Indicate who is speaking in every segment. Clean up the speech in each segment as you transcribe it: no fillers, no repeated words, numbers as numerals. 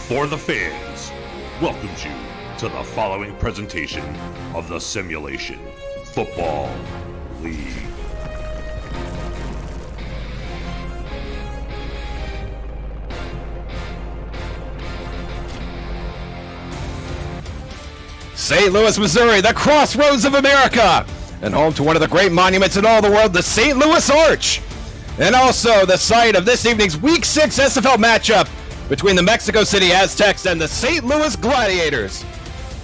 Speaker 1: for the fans, welcomes you to the following presentation of the Simulation Football League.
Speaker 2: St. Louis, Missouri, the crossroads of America, and home to one of the great monuments in all the world, the St. Louis Arch, and also the site of this evening's Week 6 SFL matchup between the Mexico City Aztecs and the St. Louis Gladiators.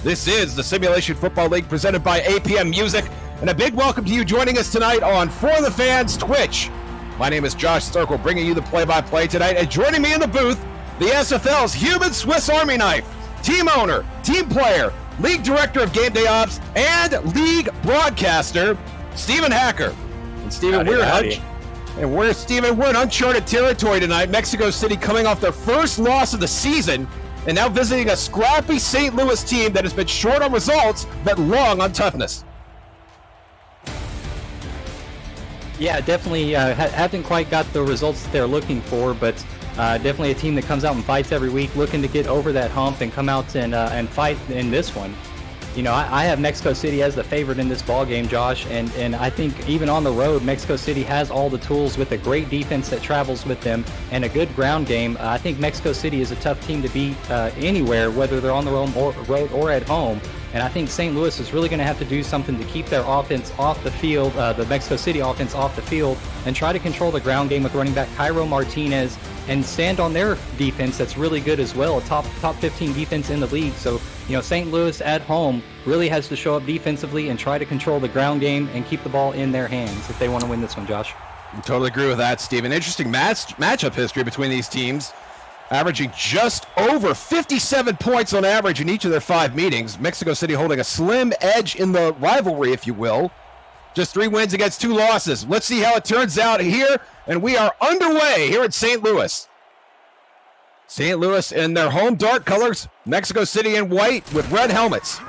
Speaker 2: This is the Simulation Football League presented by APM Music, and a big welcome to you joining us tonight on For the Fans Twitch. My name is Josh Sturkle, bringing you the play-by-play tonight, and joining me in the booth, the SFL's human Swiss Army knife, team owner, team player, league director of game day ops, and league broadcaster, Stephen Hacker. And Stephen, we're in uncharted territory tonight. Mexico City coming off their first loss of the season, and now visiting a scrappy St. Louis team that has been short on results, but long on toughness.
Speaker 3: Yeah, definitely haven't quite got the results that they're looking for, but definitely a team that comes out and fights every week, looking to get over that hump and come out and fight in this one. You know, I have Mexico City as the favorite in this ball game, Josh, and I think even on the road, Mexico City has all the tools with a great defense that travels with them and a good ground game. I think Mexico City is a tough team to beat anywhere, whether they're on the road or at home. And I think St. Louis is really going to have to do something to keep their offense off the field, the Mexico City offense off the field, and try to control the ground game with running back Cairo Martinez and stand on their defense that's really good as well, a top 15 defense in the league. So, you know, St. Louis at home really has to show up defensively and try to control the ground game and keep the ball in their hands if they want to win this one, Josh.
Speaker 2: I totally agree with that, Steve. An interesting matchup history between these teams, averaging just over 57 points on average in each of their 5 meetings. Mexico City holding a slim edge in the rivalry, if you will. Just 3 wins against 2 losses. Let's see how it turns out here, and we are underway here at St. Louis. St. Louis in their home dark colors, Mexico City in white with red helmets.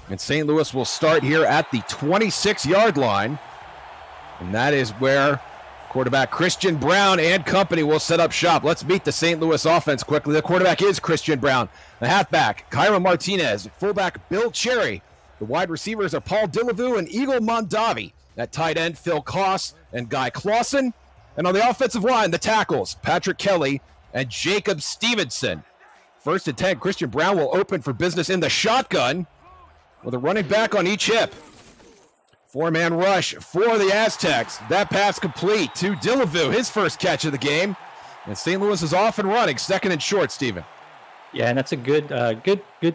Speaker 2: And St. Louis will start here at the 26-yard line, and that is where quarterback Christian Brown and company will set up shop. Let's meet the St. Louis offense quickly. The quarterback is Christian Brown. The halfback, Cairo Martinez. Fullback, Bill Cherry. The wide receivers are Paul Dillevue and Eagle Mondavi. At tight end, Phil Koss and Guy Clausen. And on the offensive line, the tackles, Patrick Kelly and Jacob Stevenson. 1st and 10, Christian Brown will open for business in the shotgun with a running back on each hip. 4-man rush for the Aztecs. That pass complete to Dillevue, his first catch of the game. And St. Louis is off and running, 2nd and short, Stephen.
Speaker 3: Yeah, and that's a good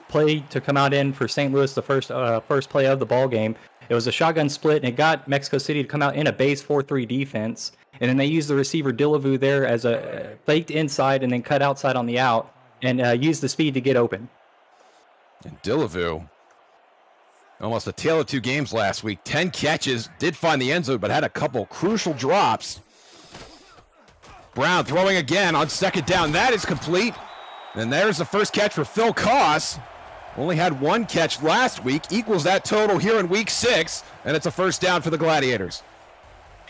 Speaker 3: play to come out in for St. Louis, the first play of the ball game. It was a shotgun split, and it got Mexico City to come out in a base 4-3 defense. And then they used the receiver Dillevue there as a faked inside and then cut outside on the out and used the speed to get open.
Speaker 2: And Dillevue, almost a tale of 2 games last week. 10 catches, did find the end zone, but had a couple crucial drops. Brown throwing again on 2nd down. That is complete. And there's the first catch for Phil Koss. Only had 1 catch last week, equals that total here in Week 6, and it's a first down for the Gladiators.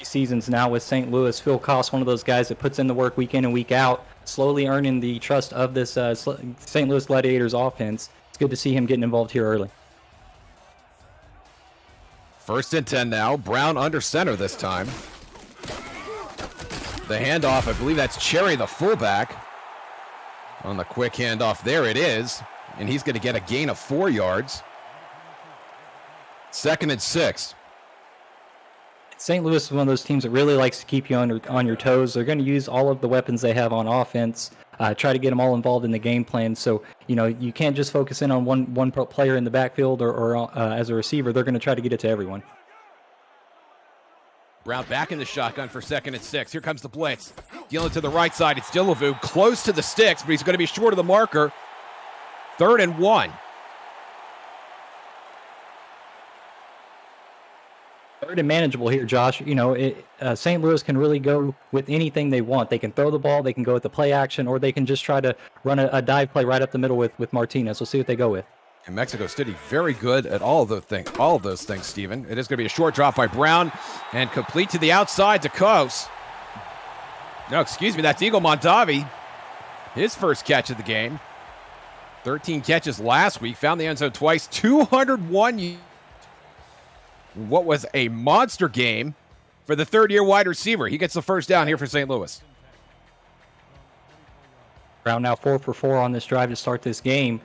Speaker 3: Seasons now with St. Louis. Phil Koss, one of those guys that puts in the work week in and week out, slowly earning the trust of this St. Louis Gladiators offense. It's good to see him getting involved here early.
Speaker 2: 1st and 10 now. Brown under center this time. The handoff, I believe that's Cherry, the fullback. On the quick handoff, there it is. And he's going to get a gain of 4 yards. 2nd and 6.
Speaker 3: St. Louis is one of those teams that really likes to keep you on your toes. They're going to use all of the weapons they have on offense, try to get them all involved in the game plan. So, you know, you can't just focus in on one player in the backfield or as a receiver. They're going to try to get it to everyone.
Speaker 2: Brown back in the shotgun for 2nd and 6. Here comes the blitz. Dealing to the right side. It's Dillevue close to the sticks, but he's going to be short of the marker. 3rd and 1.
Speaker 3: 3rd and manageable here, Josh. You know, St. Louis can really go with anything they want. They can throw the ball, they can go with the play action, or they can just try to run a dive play right up the middle with Martinez. We'll see what they go with.
Speaker 2: And Mexico City very good at all of those things, Stephen. It is going to be a short drop by Brown and complete to the outside to Koss. No, excuse me, that's Eagle Mondavi. His first catch of the game. 13 catches last week, found the end zone twice, 201. What was a monster game for the third-year wide receiver. He gets the first down here for St. Louis.
Speaker 3: Brown now 4 for 4 on this drive to start this game.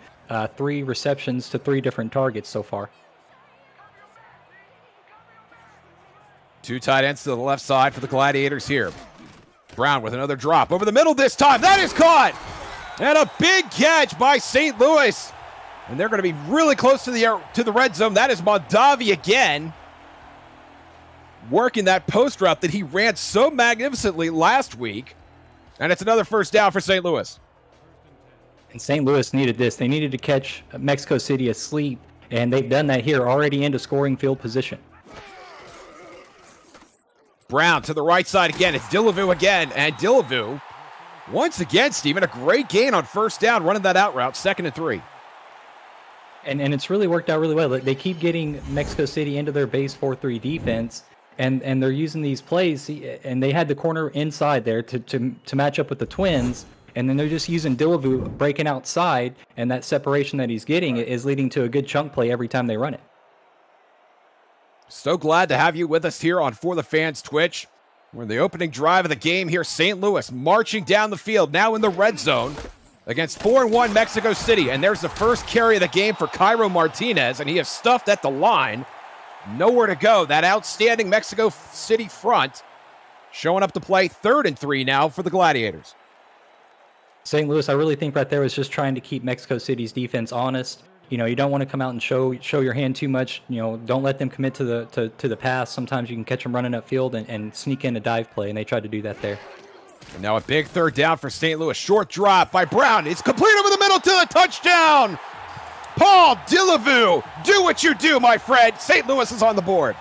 Speaker 3: 3 receptions to 3 different targets so far.
Speaker 2: 2 tight ends to the left side for the Gladiators here. Brown with another drop over the middle this time. That is caught! And a big catch by St. Louis. And they're going to be really close to the red zone. That is Mondavi again, working that post route that he ran so magnificently last week. And it's another first down for St. Louis.
Speaker 3: And St. Louis needed this. They needed to catch Mexico City asleep, and they've done that here, already into scoring field position.
Speaker 2: Brown to the right side again. It's Dillevue again. And Dillevue, once again, Steven, a great gain on first down, running that out route, 2nd and 3.
Speaker 3: And it's really worked out really well. They keep getting Mexico City into their base 4-3 defense, and they're using these plays, and they had the corner inside there to match up with the Twins, and then they're just using Dillevue breaking outside, and that separation that he's getting is leading to a good chunk play every time they run it.
Speaker 2: So glad to have you with us here on For the Fans Twitch. We're in the opening drive of the game here. St. Louis marching down the field, now in the red zone against 4-1 Mexico City. And there's the first carry of the game for Cairo Martinez, and he is stuffed at the line. Nowhere to go. That outstanding Mexico City front showing up to play 3rd and 3 now for the Gladiators.
Speaker 3: St. Louis, I really think right there was just trying to keep Mexico City's defense honest. You know, you don't want to come out and show your hand too much. You know, don't let them commit to the pass. Sometimes you can catch them running upfield and sneak in a dive play, and they tried to do that there.
Speaker 2: And now a big 3rd down for St. Louis. Short drop by Brown. It's complete over the middle to the touchdown. Paul Dillevue, do what you do, my friend. St. Louis is on the board.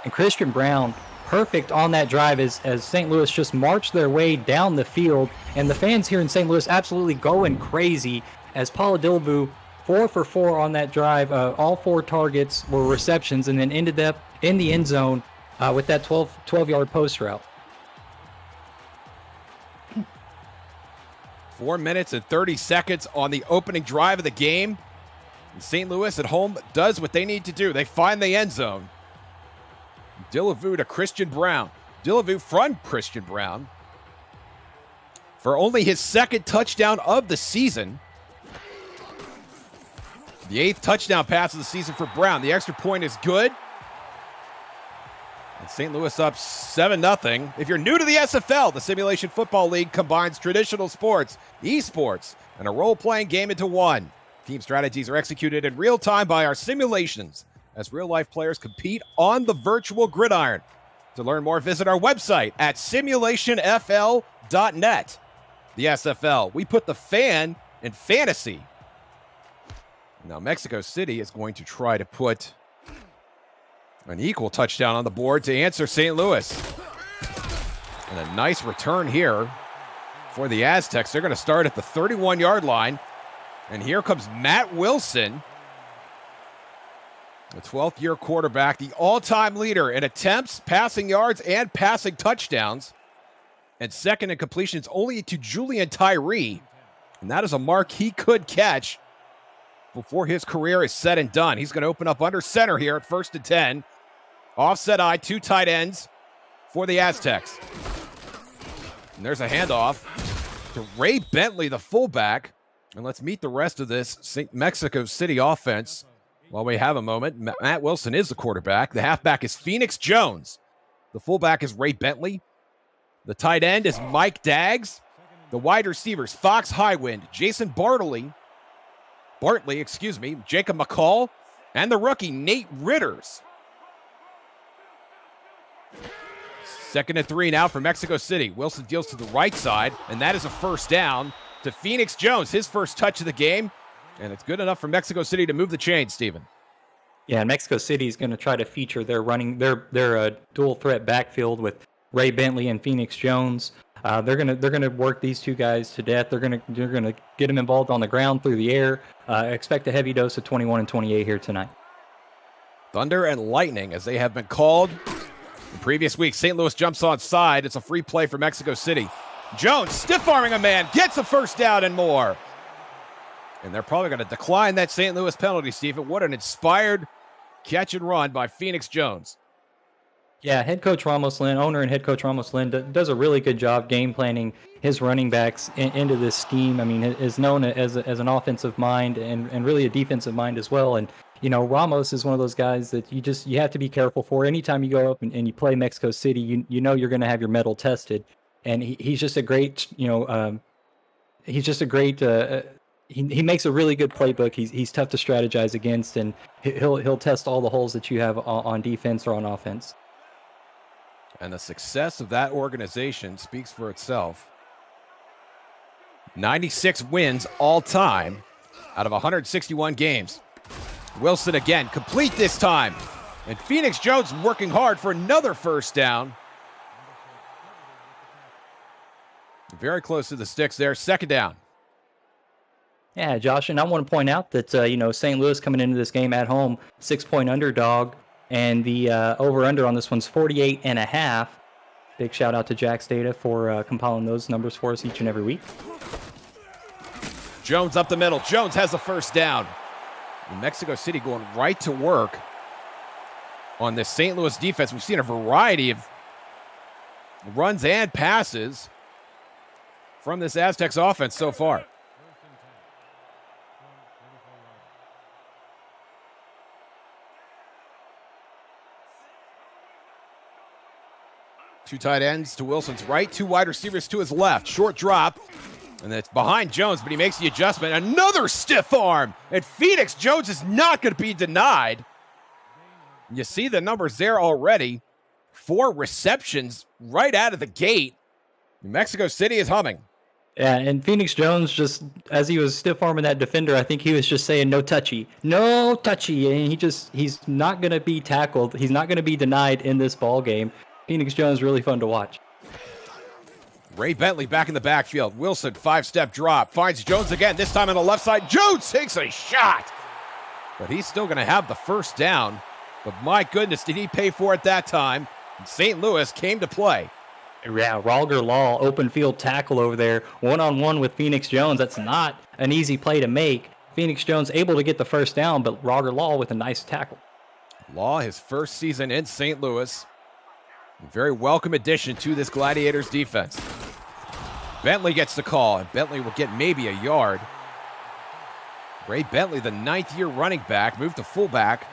Speaker 3: And Christian Brown, perfect on that drive as St. Louis just marched their way down the field. And the fans here in St. Louis absolutely going crazy as Paul Dillevue, 4 for 4 on that drive. All 4 targets were receptions, and then ended up in the end zone with that 12-yard post route.
Speaker 2: 4 minutes and 30 seconds on the opening drive of the game. And St. Louis at home does what they need to do. They find the end zone. Dillevue to Christian Brown. Dillevue from Christian Brown for only his 2nd touchdown of the season. The 8th touchdown pass of the season for Brown. The extra point is good. And St. Louis up 7-0. If you're new to the SFL, the Simulation Football League combines traditional sports, esports, and a role-playing game into one. Team strategies are executed in real time by our simulations as real-life players compete on the virtual gridiron. To learn more, visit our website at simulationfl.net. The SFL, we put the fan in fantasy. Now, Mexico City is going to try to put an equal touchdown on the board to answer St. Louis. And a nice return here for the Aztecs. They're going to start at the 31-yard line. And here comes Matt Wilson, the 12th-year quarterback, the all-time leader in attempts, passing yards, and passing touchdowns. And second in completions only to Julian Tyree. And that is a mark he could catch before his career is said and done. He's going to open up under center here at 1st and 10. Offset eye, 2 tight ends for the Aztecs. And there's a handoff to Ray Bentley, the fullback. And let's meet the rest of this Mexico City offense while we have a moment. Matt Wilson is the quarterback. The halfback is Phoenix Jones. The fullback is Ray Bentley. The tight end is Mike Daggs. The wide receivers, Fox Highwind, Jason Bartley, Jacob McCall, and the rookie, Nate Ritters. 2nd and 3 now for Mexico City. Wilson deals to the right side, and that is a first down to Phoenix Jones, his first touch of the game. And it's good enough for Mexico City to move the chains, Steven.
Speaker 3: Yeah, and Mexico City is going to try to feature their dual threat backfield with Ray Bentley and Phoenix Jones. They're gonna work these 2 guys to death. They're gonna get them involved on the ground, through the air. Expect a heavy dose of 21 and 28 here tonight.
Speaker 2: Thunder and lightning, as they have been called in previous weeks. St. Louis jumps on side. It's a free play for Mexico City. Jones stiff-arming a man, gets a first down and more. And they're probably going to decline that St. Louis penalty, Stephen. What an inspired catch and run by Phoenix Jones.
Speaker 3: Yeah, head coach Ramos Lynn, owner and head coach Ramos Lynn, does a really good job game planning his running backs into this scheme. I mean, is known as an offensive mind and really a defensive mind as well. And you know, Ramos is one of those guys that you have to be careful for. Anytime you go up and you play Mexico City, you know you're going to have your mettle tested. And he's just a great, he's just a great. He makes a really good playbook. He's tough to strategize against, and he'll test all the holes that you have on defense or on offense.
Speaker 2: And the success of that organization speaks for itself. 96 wins all time out of 161 games. Wilson again, complete this time. And Phoenix Jones working hard for another first down. Very close to the sticks there, second down.
Speaker 3: Yeah, Josh, and I want to point out that, St. Louis coming into this game at home, 6-point underdog. And the over-under on this one's 48.5. Big shout out to Jack's Data for compiling those numbers for us each and every week.
Speaker 2: Jones up the middle. Jones has the first down. And Mexico City going right to work on this St. Louis defense. We've seen a variety of runs and passes from this Aztecs offense so far. Two tight ends to Wilson's right, two wide receivers to his left. Short drop, and it's behind Jones, but he makes the adjustment. Another stiff arm, and Phoenix Jones is not going to be denied. You see the numbers there already. 4 receptions right out of the gate. Mexico City is humming.
Speaker 3: Yeah, and Phoenix Jones, just as he was stiff-arming that defender, I think he was just saying, no touchy, no touchy. And he's not going to be tackled. He's not going to be denied in this ball game. Phoenix Jones really fun to watch.
Speaker 2: Ray Bentley back in the backfield. Wilson, 5-step drop. Finds Jones again, this time on the left side. Jones takes a shot. But he's still going to have the first down. But my goodness, did he pay for it that time? And St. Louis came to play.
Speaker 3: Yeah, Rolger Law, open field tackle over there. One-on-one with Phoenix Jones. That's not an easy play to make. Phoenix Jones able to get the first down, but Rolger Law with a nice tackle.
Speaker 2: Law, his first season in St. Louis. Very welcome addition to this Gladiators defense. Bentley gets the call, and Bentley will get maybe a yard. Ray Bentley, the 9th-year running back, moved to fullback.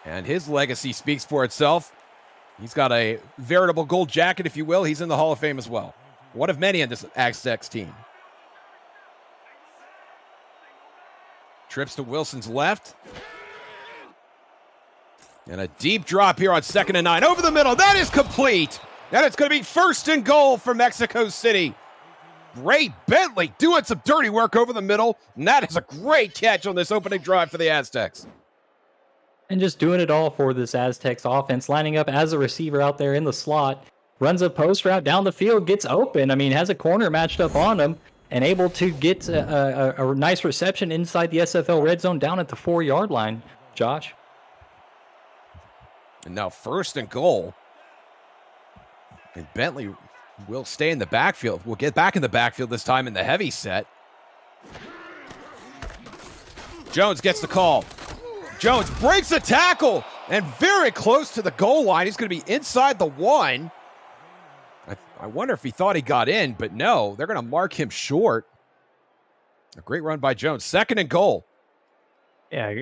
Speaker 2: And his legacy speaks for itself. He's got a veritable gold jacket, if you will. He's in the Hall of Fame as well. One of many in this Aztecs team. Trips to Wilson's left. And a deep drop here on 2nd and 9. Over the middle. That is complete. And it's going to be 1st and goal for Mexico City. Ray Bentley doing some dirty work over the middle. And that is a great catch on this opening drive for the Aztecs.
Speaker 3: And just doing it all for this Aztecs offense, lining up as a receiver out there in the slot, runs a post route down the field, gets open. I mean, has a corner matched up on him and able to get a nice reception inside the SFL red zone down at the 4-yard line, Josh.
Speaker 2: And now 1st and goal. And Bentley will stay in the backfield. We'll get back in the backfield this time in the heavy set. Jones gets the call. Jones breaks a tackle and very close to the goal line. He's going to be inside the 1. I wonder if he thought he got in, but no, they're going to mark him short. A great run by Jones. 2nd and goal.
Speaker 3: Yeah,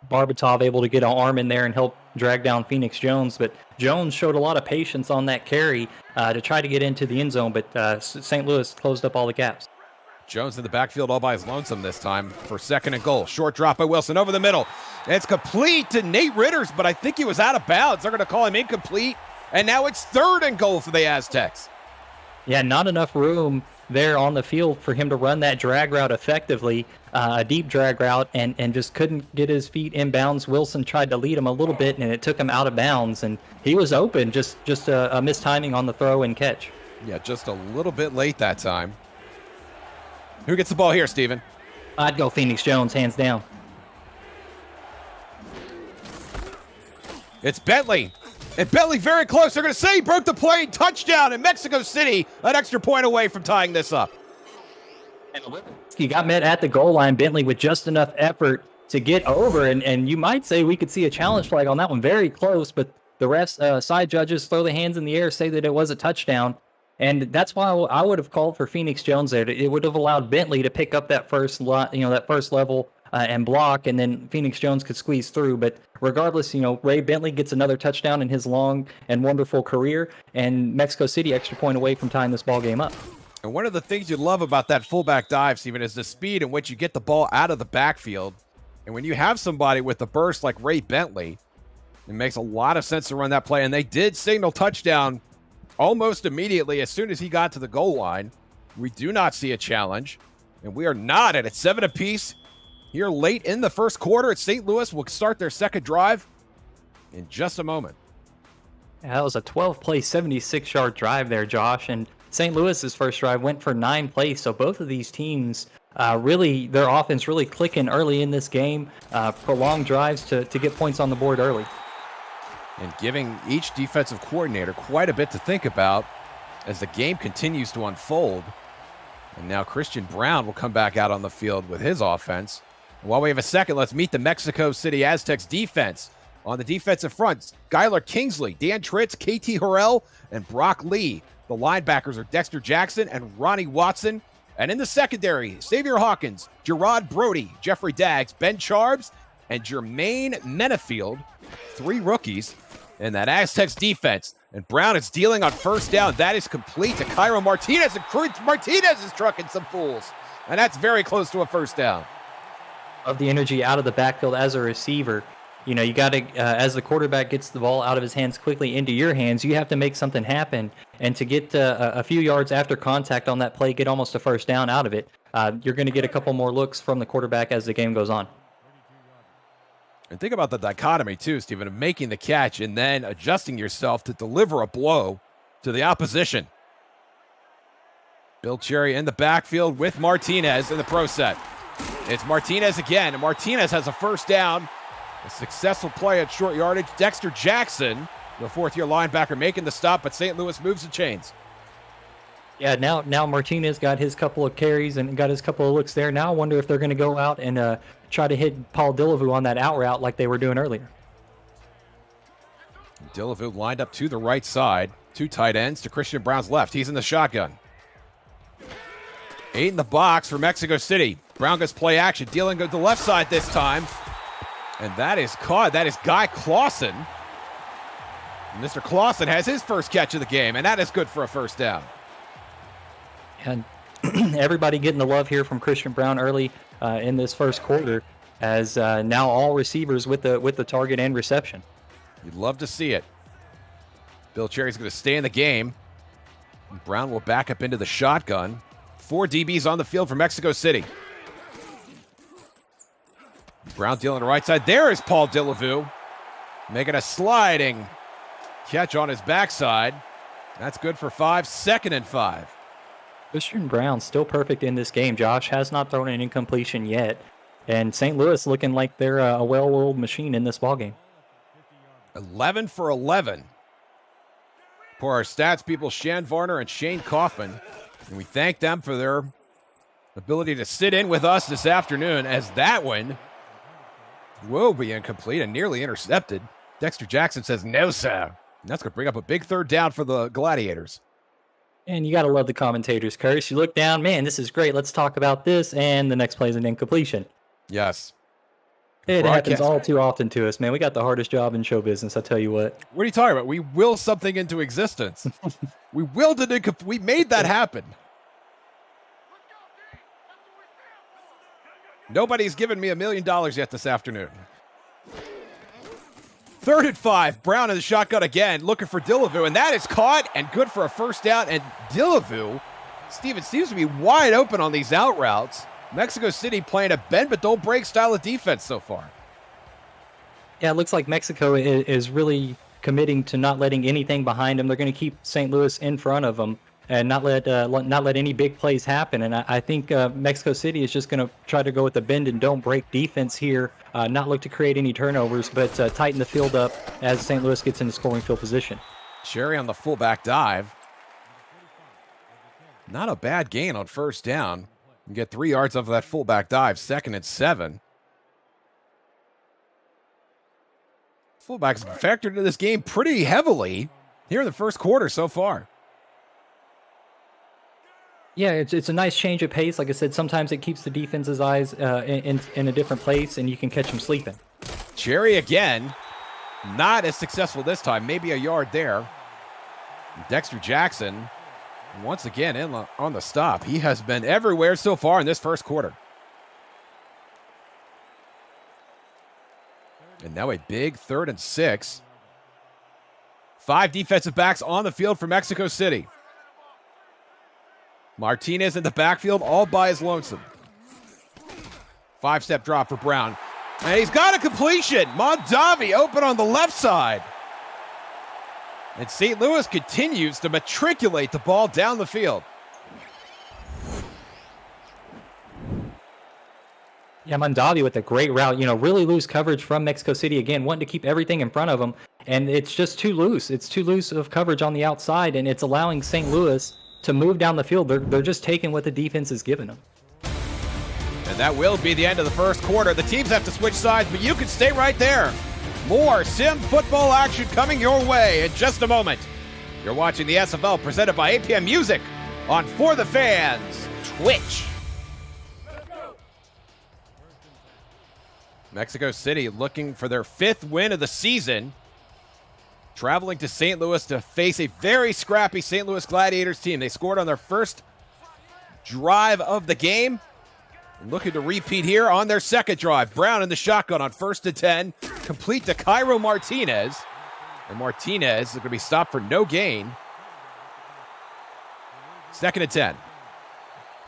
Speaker 3: Barbatov able to get an arm in there and help drag down Phoenix Jones, but Jones showed a lot of patience on that carry to try to get into the end zone, but St. Louis closed up all the gaps.
Speaker 2: Jones in the backfield all by his lonesome this time for 2nd and goal. Short drop by Wilson over the middle. It's complete to Nate Ritters, but I think he was out of bounds. They're going to call him incomplete, and now it's 3rd and goal for the Aztecs.
Speaker 3: Yeah, not enough room there on the field for him to run that drag route effectively, a deep drag route, and just couldn't get his feet in bounds. Wilson tried to lead him a little bit, and it took him out of bounds, and he was open, just a mistiming on the throw and catch.
Speaker 2: Yeah, just a little bit late that time. Who gets the ball here, Steven?
Speaker 3: I'd go Phoenix Jones, hands down.
Speaker 2: It's Bentley. And Bentley very close. They're going to say he broke the play. Touchdown in Mexico City. An extra point away from tying this up.
Speaker 3: He got met at the goal line. Bentley with just enough effort to get over, and you might say we could see a challenge flag on that one. Very close, but the refs, side judges, throw the hands in the air, say that it was a touchdown, and that's why I would have called for Phoenix Jones there. It would have allowed Bentley to pick up that first level and block, and then Phoenix Jones could squeeze through. But regardless, Ray Bentley gets another touchdown in his long and wonderful career, and Mexico City extra point away from tying this ball game up.
Speaker 2: And one of the things you love about that fullback dive, Steven, is the speed in which you get the ball out of the backfield. And when you have somebody with a burst like Ray Bentley, it makes a lot of sense to run that play. And they did signal touchdown almost immediately as soon as he got to the goal line. We do not see a challenge, and we are not at 7 apiece here late in the first quarter. St. Louis will start their second drive in just a moment.
Speaker 3: Yeah, that was a 12-play, 76-yard drive there, Josh. And St. Louis's first drive went for 9 plays. So both of these teams really, their offense really clicking early in this game. Prolonged drives to get points on the board early.
Speaker 2: And giving each defensive coordinator quite a bit to think about as the game continues to unfold. And now Christian Brown will come back out on the field with his offense. And while we have a second, let's meet the Mexico City Aztecs defense. On the defensive front, Skylar Kingsley, Dan Tritz, KT Harrell, and Brock Lee. The linebackers are Dexter Jackson and Ronnie Watson. And in the secondary, Xavier Hawkins, Gerard Brody, Jeffrey Daggs, Ben Charbs, and Jermaine Menefield. 3 rookies in that Aztecs defense. And Brown is dealing on first down. That is complete to Cairo Martinez. And Martinez is trucking some fools. And that's very close to a first down.
Speaker 3: Of the energy out of the backfield as a receiver. You got to, as the quarterback gets the ball out of his hands quickly into your hands, you have to make something happen. And to get a few yards after contact on that play, get almost a first down out of it, you're going to get a couple more looks from the quarterback as the game goes on.
Speaker 2: And think about the dichotomy, too, Stephen, of making the catch and then adjusting yourself to deliver a blow to the opposition. Bill Cherry in the backfield with Martinez in the pro set. It's Martinez again, and Martinez has a first down. A successful play at short yardage. Dexter Jackson, the fourth-year linebacker, making the stop, but St. Louis moves the chains.
Speaker 3: Yeah, now Martinez got his couple of carries and got his couple of looks there. Now I wonder if they're going to go out and try to hit Paul Dillevue on that out route like they were doing earlier.
Speaker 2: Dillevue lined up to the right side. 2 tight ends to Christian Brown's left. He's in the shotgun. 8 in the box for Mexico City. Brown gets play action, dealing to the left side this time. And that is caught. That is Guy Clausen. And Mr. Clausen has his first catch of the game, and that is good for a first down.
Speaker 3: And everybody getting the love here from Christian Brown early in this first quarter, as now all receivers with the target and reception.
Speaker 2: You'd love to see it. Bill Cherry's going to stay in the game. Brown will back up into the shotgun. 4 DBs on the field for Mexico City. Brown dealing the right side. There is Paul Dillevue, making a sliding catch on his backside. That's good for 5. 2nd and 5.
Speaker 3: Christian Brown still perfect in this game. Josh has not thrown an incompletion yet. And St. Louis looking like they're a well-oiled machine in this ballgame.
Speaker 2: 11 for 11 for our stats people, Shan Varner and Shane Kaufman. And we thank them for their ability to sit in with us this afternoon, as that one will be incomplete and nearly intercepted. Dexter Jackson says, no, sir. And that's going to bring up a big 3rd down for the Gladiators.
Speaker 3: And you got to love the commentators, Curse. You look down, man, this is great. Let's talk about this. And the next play is an incompletion.
Speaker 2: Yes.
Speaker 3: It happens all too often to us, man. We got the hardest job in show business, I tell you what.
Speaker 2: What are you talking about? We will something into existence. We willed it. We made that happen. Nobody's given me $1 million yet this afternoon. 3rd and 5. Brown in the shotgun again, looking for Dillevue, and that is caught and good for a first down. And Dillevue, Steven, seems to be wide open on these out routes. Mexico City playing a bend but don't break style of defense so far.
Speaker 3: Yeah, it looks like Mexico is really committing to not letting anything behind them. They're going to keep St. Louis in front of them and not let any big plays happen. And I think Mexico City is just going to try to go with the bend and don't break defense here, not look to create any turnovers, but tighten the field up as St. Louis gets into scoring field position.
Speaker 2: Cherry on the fullback dive. Not a bad gain on first down. And get 3 yards off of that fullback dive. 2nd and 7. Fullbacks factored into this game pretty heavily here in the first quarter so far.
Speaker 3: Yeah, it's a nice change of pace. Like I said, sometimes it keeps the defense's eyes in a different place, and you can catch them sleeping.
Speaker 2: Cherry again. Not as successful this time. Maybe a yard there. Dexter Jackson, once again, in on the stop. He has been everywhere so far in this first quarter. And now a big 3rd and 6. 5 defensive backs on the field for Mexico City. Martinez in the backfield, all by his lonesome. 5-step drop for Brown. And he's got a completion. Mondavi open on the left side. And St. Louis continues to matriculate the ball down the field.
Speaker 3: Yeah, Mondavi with a great route. Really loose coverage from Mexico City. Again, wanting to keep everything in front of them. And it's just too loose. It's too loose of coverage on the outside. And it's allowing St. Louis to move down the field. They're just taking what the defense is giving them.
Speaker 2: And that will be the end of the first quarter. The teams have to switch sides, but you can stay right there. More Sim football action coming your way in just a moment. You're watching the SFL presented by APM Music on For the Fans Twitch. Mexico City looking for their 5th win of the season. Traveling to St. Louis to face a very scrappy St. Louis Gladiators team. They scored on their first drive of the game. Looking to repeat here on their second drive. Brown in the shotgun on 1st and 10. Complete to Cairo Martinez. And Martinez is going to be stopped for no gain. 2nd and 10.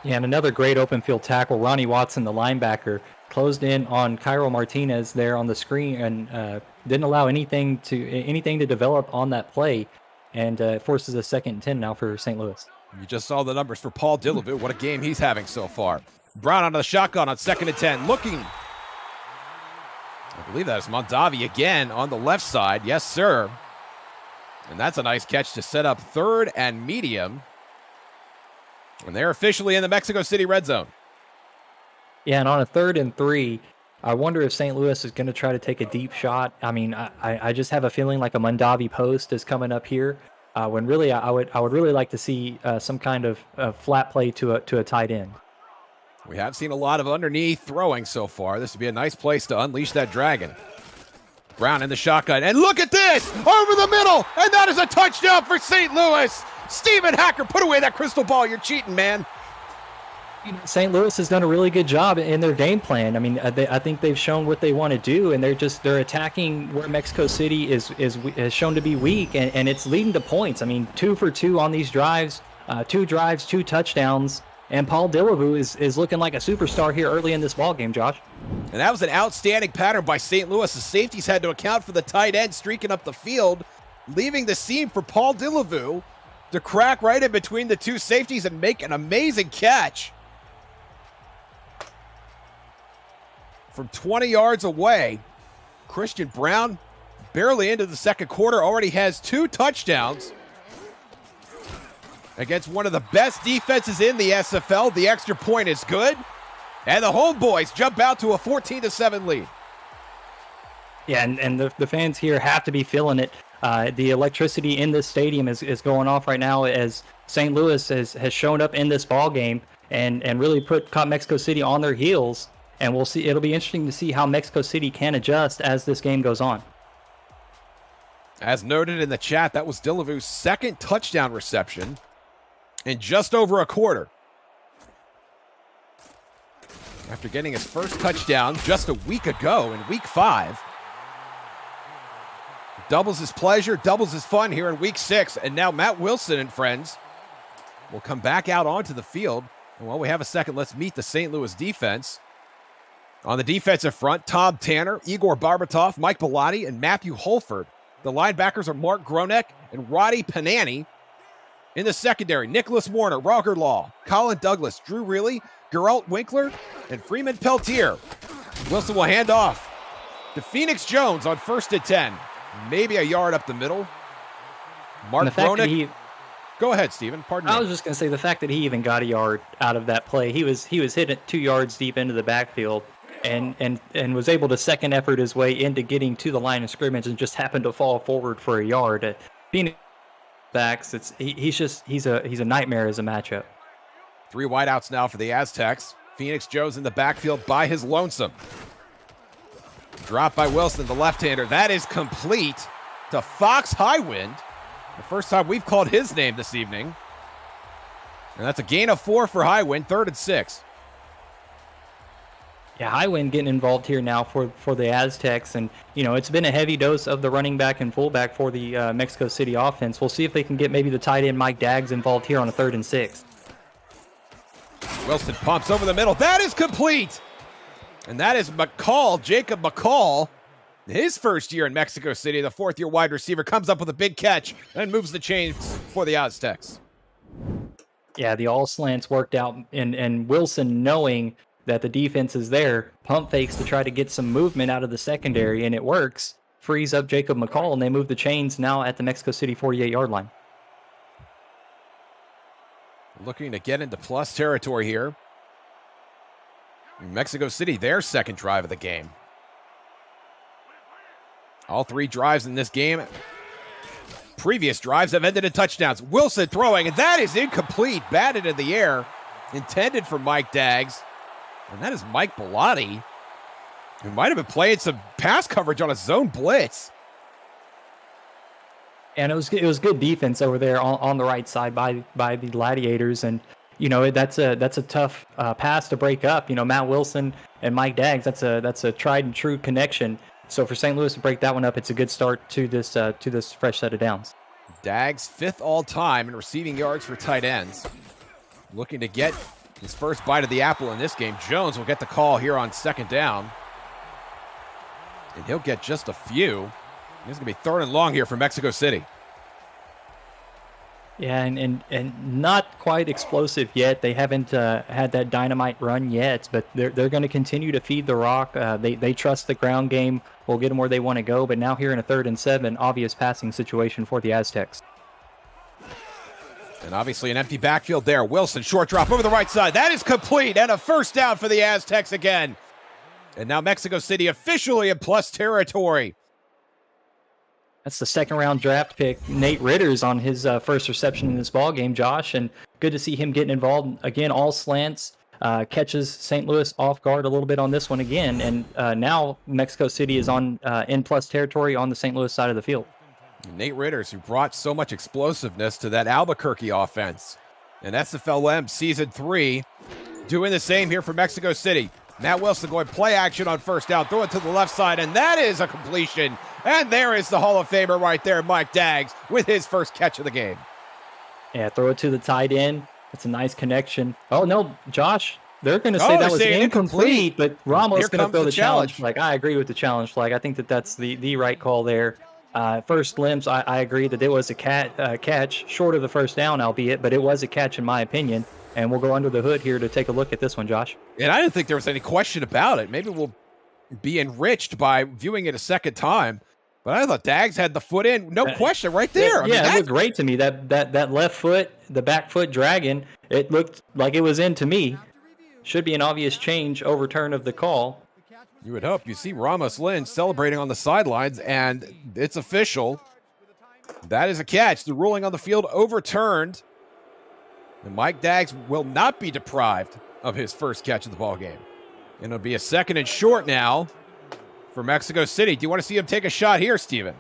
Speaker 3: Yeah, and another great open field tackle. Ronnie Watson, the linebacker, closed in on Cairo Martinez there on the screen and didn't allow anything to develop on that play, and forces a 2nd and 10 now for St. Louis.
Speaker 2: You just saw the numbers for Paul Dillevue. What a game he's having so far. Brown onto the shotgun on 2nd and 10. Looking. I believe that is Mondavi again on the left side. Yes, sir. And that's a nice catch to set up 3rd and medium. And they're officially in the Mexico City red zone.
Speaker 3: Yeah, and on a 3rd and 3, I wonder if St. Louis is going to try to take a deep shot. I mean, I just have a feeling like a Mondavi post is coming up here. When really I would really like to see some kind of flat play to a tight end.
Speaker 2: We have seen a lot of underneath throwing so far. This would be a nice place to unleash that dragon. Brown in the shotgun, and look at this! Over the middle! And that is a touchdown for St. Louis! Steven Hacker, put away that crystal ball. You're cheating, man.
Speaker 3: St. Louis has done a really good job in their game plan. I mean, I think they've shown what they want to do, and they're attacking where Mexico City is shown to be weak, and it's leading to points. I mean, 2 for 2 on these drives, 2 drives, 2 touchdowns. And Paul Dillevue is looking like a superstar here early in this ballgame, Josh.
Speaker 2: And that was an outstanding pattern by St. Louis. The safeties had to account for the tight end streaking up the field, leaving the seam for Paul Dillevue to crack right in between the 2 safeties and make an amazing catch. From 20 yards away, Christian Brown, barely into the second quarter, already has 2 touchdowns. Against one of the best defenses in the SFL. The extra point is good. And the homeboys jump out to a 14-7 lead.
Speaker 3: Yeah, and the fans here have to be feeling it. The electricity in this stadium is going off right now as St. Louis has shown up in this ball game and really caught Mexico City on their heels. And we'll see. It'll be interesting to see how Mexico City can adjust as this game goes on.
Speaker 2: As noted in the chat, that was Dillevue's 2nd touchdown reception in just over a quarter. After getting his first touchdown just a week ago in week 5. Doubles his pleasure, doubles his fun here in week 6. And now Matt Wilson and friends will come back out onto the field. And while we have a second, let's meet the St. Louis defense. On the defensive front, Tom Tanner, Igor Barbatov, Mike Bellotti, and Matthew Holford. The linebackers are Mark Gronek and Roddy Panani. In the secondary, Nicholas Warner, Roger Law, Colin Douglas, Drew Reilly, Geralt Winkler, and Freeman Peltier. Wilson will hand off to Phoenix Jones on 1st and 10. Maybe a yard up the middle. Mark Gronek. Go ahead, Steven. Pardon me.
Speaker 3: I was just going to say the fact that he even got a yard out of that play. He was hit it 2 yards deep into the backfield and was able to second effort his way into getting to the line of scrimmage and just happened to fall forward for a yard. Being backs, he's a nightmare as a matchup.
Speaker 2: 3 wideouts now for the Aztecs. Phoenix Jones in the backfield by his lonesome. Drop by Wilson, the left-hander. That is complete to Fox Highwind. The first time we've called his name this evening. And that's a gain of 4 for Highwind, 3rd and 6.
Speaker 3: Yeah, Highwind getting involved here now for the Aztecs. And, it's been a heavy dose of the running back and fullback for the Mexico City offense. We'll see if they can get maybe the tight end Mike Daggs involved here on a 3rd and 6.
Speaker 2: Wilson pumps over the middle. That is complete. And that is McCall, Jacob McCall. His first year in Mexico City, the 4th-year wide receiver, comes up with a big catch and moves the chains for the Aztecs.
Speaker 3: Yeah, the all slants worked out, and Wilson, knowing that the defense is there, pump fakes to try to get some movement out of the secondary, and it works. Frees up Jacob McCall, and they move the chains now at the Mexico City 48-yard line.
Speaker 2: Looking to get into plus territory here. Mexico City, their second drive of the game. All 3 drives in this game, previous drives, have ended in touchdowns. Wilson throwing, and that is incomplete. Batted in the air, intended for Mike Daggs. And that is Mike Bellotti, who might have been playing some pass coverage on a zone blitz.
Speaker 3: And it was good defense over there on the right side by the Gladiators, and that's a tough pass to break up. Matt Wilson and Mike Daggs, that's a tried and true connection. So for St. Louis to break that one up, it's a good start to this fresh set of downs.
Speaker 2: Daggs 5th all time in receiving yards for tight ends. Looking to get his first bite of the apple in this game. Jones will get the call here on 2nd down. And he'll get just a few. This is going to be 3rd and long here for Mexico City.
Speaker 3: Yeah, and not quite explosive yet. They haven't had that dynamite run yet, but they're going to continue to feed the rock. They trust the ground game will get them where they want to go, but now here in a 3rd and 7, obvious passing situation for the Aztecs.
Speaker 2: And obviously an empty backfield there. Wilson, short drop over the right side. That is complete, and a first down for the Aztecs again. And now Mexico City officially in plus territory.
Speaker 3: That's the 2nd-round draft pick. Nate Ritter's on his first reception in this ball game, Josh, and good to see him getting involved. Again, all slants, catches St. Louis off guard a little bit on this one again, and now Mexico City is on in plus territory on the St. Louis side of the field.
Speaker 2: Nate Ritters, who brought so much explosiveness to that Albuquerque offense. And SFLM Season 3 doing the same here for Mexico City. Matt Wilson going play action on 1st down, throw it to the left side, and that is a completion. And there is the Hall of Famer right there, Mike Daggs, with his first catch of the game.
Speaker 3: Yeah, throw it to the tight end. It's a nice connection. Oh, no, Josh, they're going to say that was incomplete, but Ramos going to throw the challenge flag. I agree with the challenge flag. I think that's the right call there. First glimpse, I agree that it was a catch, short of the first down, albeit, but it was a catch in my opinion. And we'll go under the hood here to take a look at this one, Josh.
Speaker 2: And I didn't think there was any question about it. Maybe we'll be enriched by viewing it a second time. But I thought Daggs had the foot in. No question right there.
Speaker 3: It looked great to me. That left foot, the back foot dragging, it looked like it was in to me. Should be an obvious change, overturn of the call.
Speaker 2: You would hope. You see Ramos Lynn celebrating on the sidelines, and it's official. That is a catch. The ruling on the field overturned. And Mike Daggs will not be deprived of his first catch of the ball game. And it'll be a 2nd and short now for Mexico City. Do you want to see him take a shot here, Steven?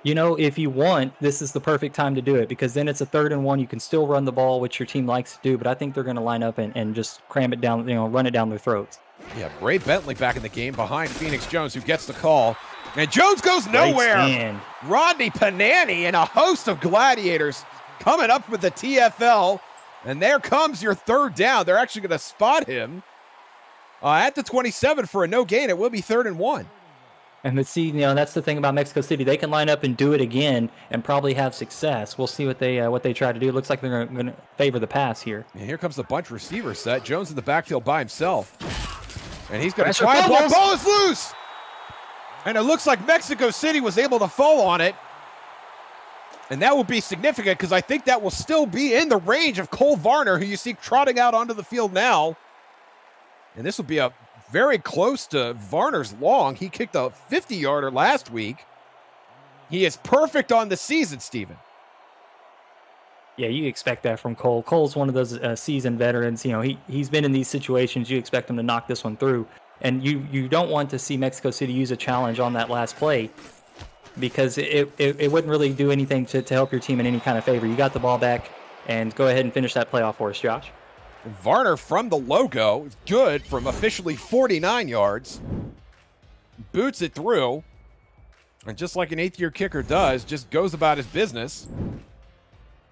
Speaker 3: If you want, this is the perfect time to do it because then it's a 3rd and 1. You can still run the ball, which your team likes to do, but I think they're going to line up and just cram it down, run it down their throats.
Speaker 2: Yeah, Bray Bentley back in the game behind Phoenix Jones, who gets the call. And Jones goes nowhere. Rodney Panani and a host of Gladiators coming up with the TFL. And there comes your 3rd down. They're actually going to spot him at the 27 for a no gain. It will be 3rd and 1.
Speaker 3: And let's see, that's the thing about Mexico City. They can line up and do it again and probably have success. We'll see what they try to do. It looks like they're going to favor the pass here.
Speaker 2: And here comes the bunch receiver set. Jones in the backfield by himself. And he's going to try. Ball is loose. And it looks like Mexico City was able to fall on it. And that will be significant because I think that will still be in the range of Cole Varner, who you see trotting out onto the field now. And this will be a very close to Varner's long. He kicked a 50-yarder last week. He is perfect on the season, Steven.
Speaker 3: Yeah, you expect that from Cole. Cole's one of those seasoned veterans. You know, he's been in these situations. You expect him to knock this one through. And you don't want to see Mexico City use a challenge on that last play because it wouldn't really do anything to help your team in any kind of favor. You got the ball back, and go ahead and finish that playoff for us, Josh.
Speaker 2: Varner from the logo is good from officially 49 yards. Boots it through. And just like an eighth-year kicker does, just goes about his business.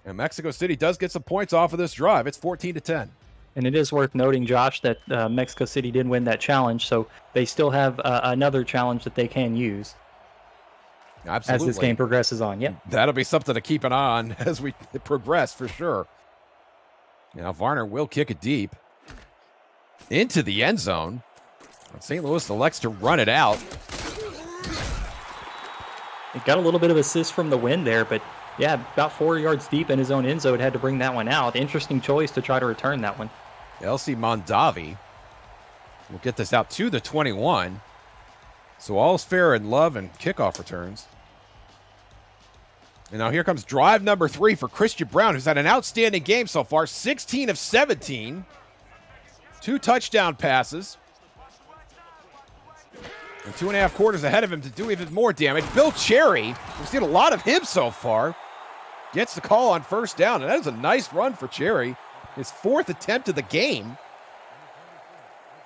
Speaker 2: And Mexico City does get some points off of this drive. It's 14-10.
Speaker 3: And it is worth noting, Josh, that Mexico City did win that challenge, so they still have another challenge that they can use.
Speaker 2: Absolutely.
Speaker 3: As this game progresses on. Yep.
Speaker 2: That'll be something to keep an eye on as we progress for sure. Now Varner will kick it deep into the end zone. St. Louis elects to run it out.
Speaker 3: It got a little bit of assist from the wind there, but yeah, about 4 yards deep in his own end zone, had to bring that one out. Interesting choice to try to return that one.
Speaker 2: LC Mondavi will get this out to the 21. So all's fair in love and kickoff returns. And now here comes drive number 3 for Christian Brown, who's had an outstanding game so far. 16 of 17. 2 touchdown passes. And 2.5 quarters ahead of him to do even more damage. Bill Cherry, we've seen a lot of him so far, gets the call on first down. And that is a nice run for Cherry. His 4th attempt of the game.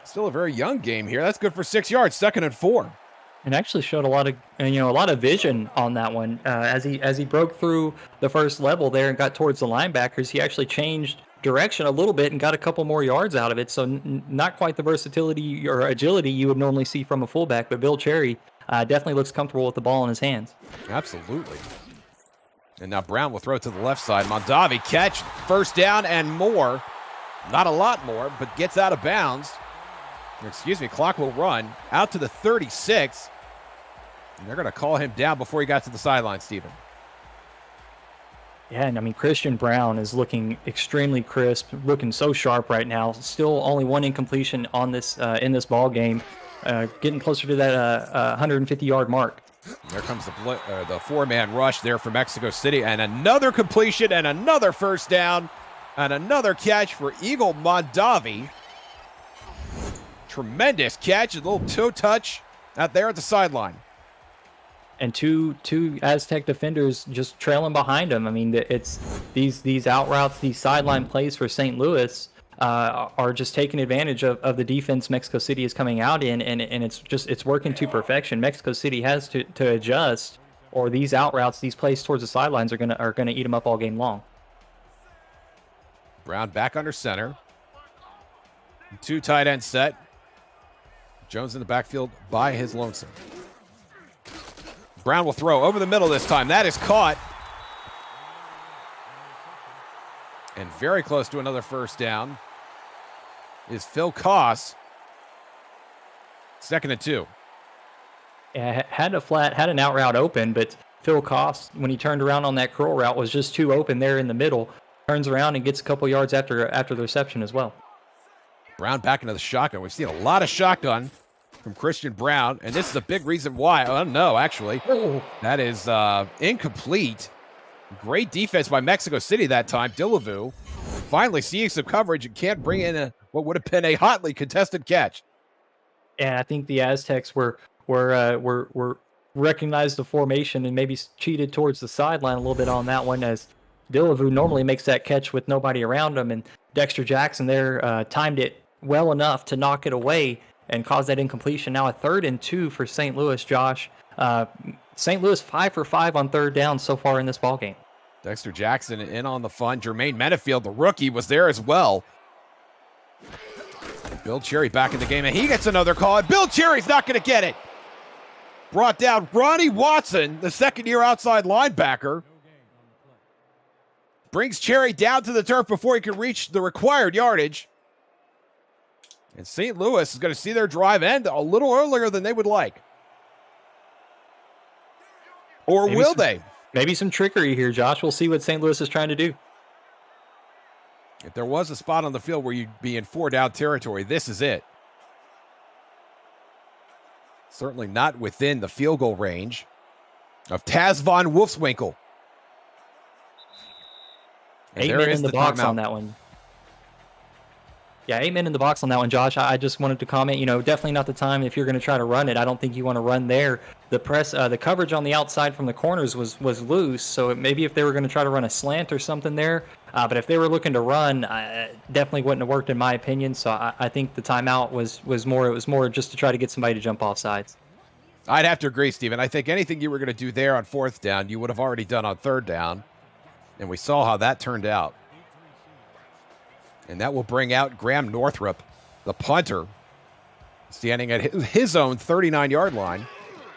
Speaker 2: Still a very young game here. That's good for 6 yards. 2nd and 4.
Speaker 3: And actually showed a lot of vision on that one. As he broke through the first level there and got towards the linebackers, he actually changed direction a little bit and got a couple more yards out of it. So not quite the versatility or agility you would normally see from a fullback, but Bill Cherry definitely looks comfortable with the ball in his hands.
Speaker 2: Absolutely. And now Brown will throw it to the left side. Mondavi catch, first down and more. Not a lot more, but gets out of bounds. Clock will run out to the 36. And they're going to call him down before he got to the sideline, Steven.
Speaker 3: Yeah, and I mean, Christian Brown is looking extremely crisp, looking so sharp right now. Still only one incompletion on this in this ball game, getting closer to that 150-yard mark.
Speaker 2: There comes the four-man rush there for Mexico City, and another completion and another first down and another catch for Eagle Mondavi. Tremendous catch, a little toe touch out there at the sideline.
Speaker 3: And two Aztec defenders just trailing behind him. I mean, it's these out routes, these sideline plays for St. Louis are just taking advantage of the defense Mexico City is coming out in, and it's working to perfection. Mexico City has to adjust, or these out routes, these plays towards the sidelines are gonna eat them up all game long.
Speaker 2: Brown back under center. 2 tight end set. Jones in the backfield by his lonesome. Brown will throw over the middle this time. That is caught. And very close to another first down is Phil Koss. 2nd and 2.
Speaker 3: Yeah, had an out route open, but Phil Koss, when he turned around on that curl route, was just too open there in the middle. Turns around and gets a couple yards after the reception as well.
Speaker 2: Brown back into the shotgun. We've seen a lot of shotgun from Christian Brown, and this is a big reason why. Oh, no, actually. That is incomplete. Great defense by Mexico City that time. Dillavu finally seeing some coverage and can't bring in what would have been a hotly contested catch.
Speaker 3: And I think the Aztecs were recognized the formation and maybe cheated towards the sideline a little bit on that one, as Dillavu normally makes that catch with nobody around him, and Dexter Jackson there timed it well enough to knock it away and cause that incompletion. Now a 3rd and 2 for St. Louis, Josh. St. Louis 5 for 5 on 3rd down so far in this ballgame.
Speaker 2: Dexter Jackson in on the fun. Jermaine Menefield, the rookie, was there as well. And Bill Cherry back in the game, and he gets another call, and Bill Cherry's not going to get it. Brought down Ronnie Watson, the 2nd-year outside linebacker. Brings Cherry down to the turf before he can reach the required yardage. And St. Louis is going to see their drive end a little earlier than they would like. Or will they?
Speaker 3: Maybe some trickery here, Josh. We'll see what St. Louis is trying to do.
Speaker 2: If there was a spot on the field where you'd be in 4-down territory, this is it. Certainly not within the field goal range of Taz von Wolfswinkel. And
Speaker 3: 8 men in the box on that one. Yeah, 8 men in the box on that one, Josh. I just wanted to comment, definitely not the time if you're going to try to run it. I don't think you want to run there. The coverage on the outside from the corners was loose, so maybe if they were going to try to run a slant or something there, but if they were looking to run, definitely wouldn't have worked in my opinion. So I think the timeout was more just to try to get somebody to jump off sides.
Speaker 2: I'd have to agree, Steven. I think anything you were going to do there on 4th down, you would have already done on 3rd down, and we saw how that turned out. And that will bring out Graham Northrup, the punter, standing at his own 39-yard line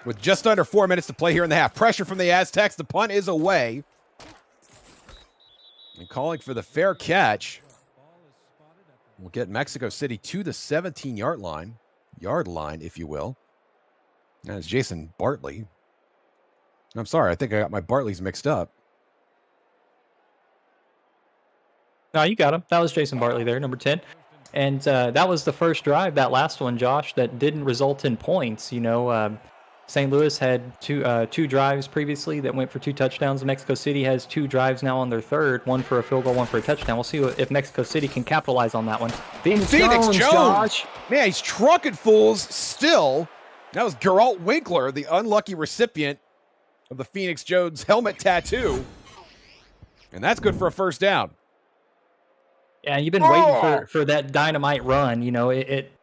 Speaker 2: with just under 4 minutes to play here in the half. Pressure from the Aztecs. The punt is away. And calling for the fair catch will get Mexico City to the 17-yard line, if you will. That's Jason Bartley. I'm sorry, I think I got my Bartleys mixed up.
Speaker 3: No, you got him. That was Jason Bartley there, number 10. And that was the first drive, that last one, Josh, that didn't result in points. St. Louis had two drives previously that went for 2 touchdowns. Mexico City has 2 drives now on their third, 1 for a field goal, 1 for a touchdown. We'll see if Mexico City can capitalize on that one. Phoenix Jones, Josh.
Speaker 2: Man, he's trucking fools still. That was Geralt Winkler, the unlucky recipient of the Phoenix Jones helmet tattoo. And that's good for a first down.
Speaker 3: Yeah, you've been waiting for that dynamite run.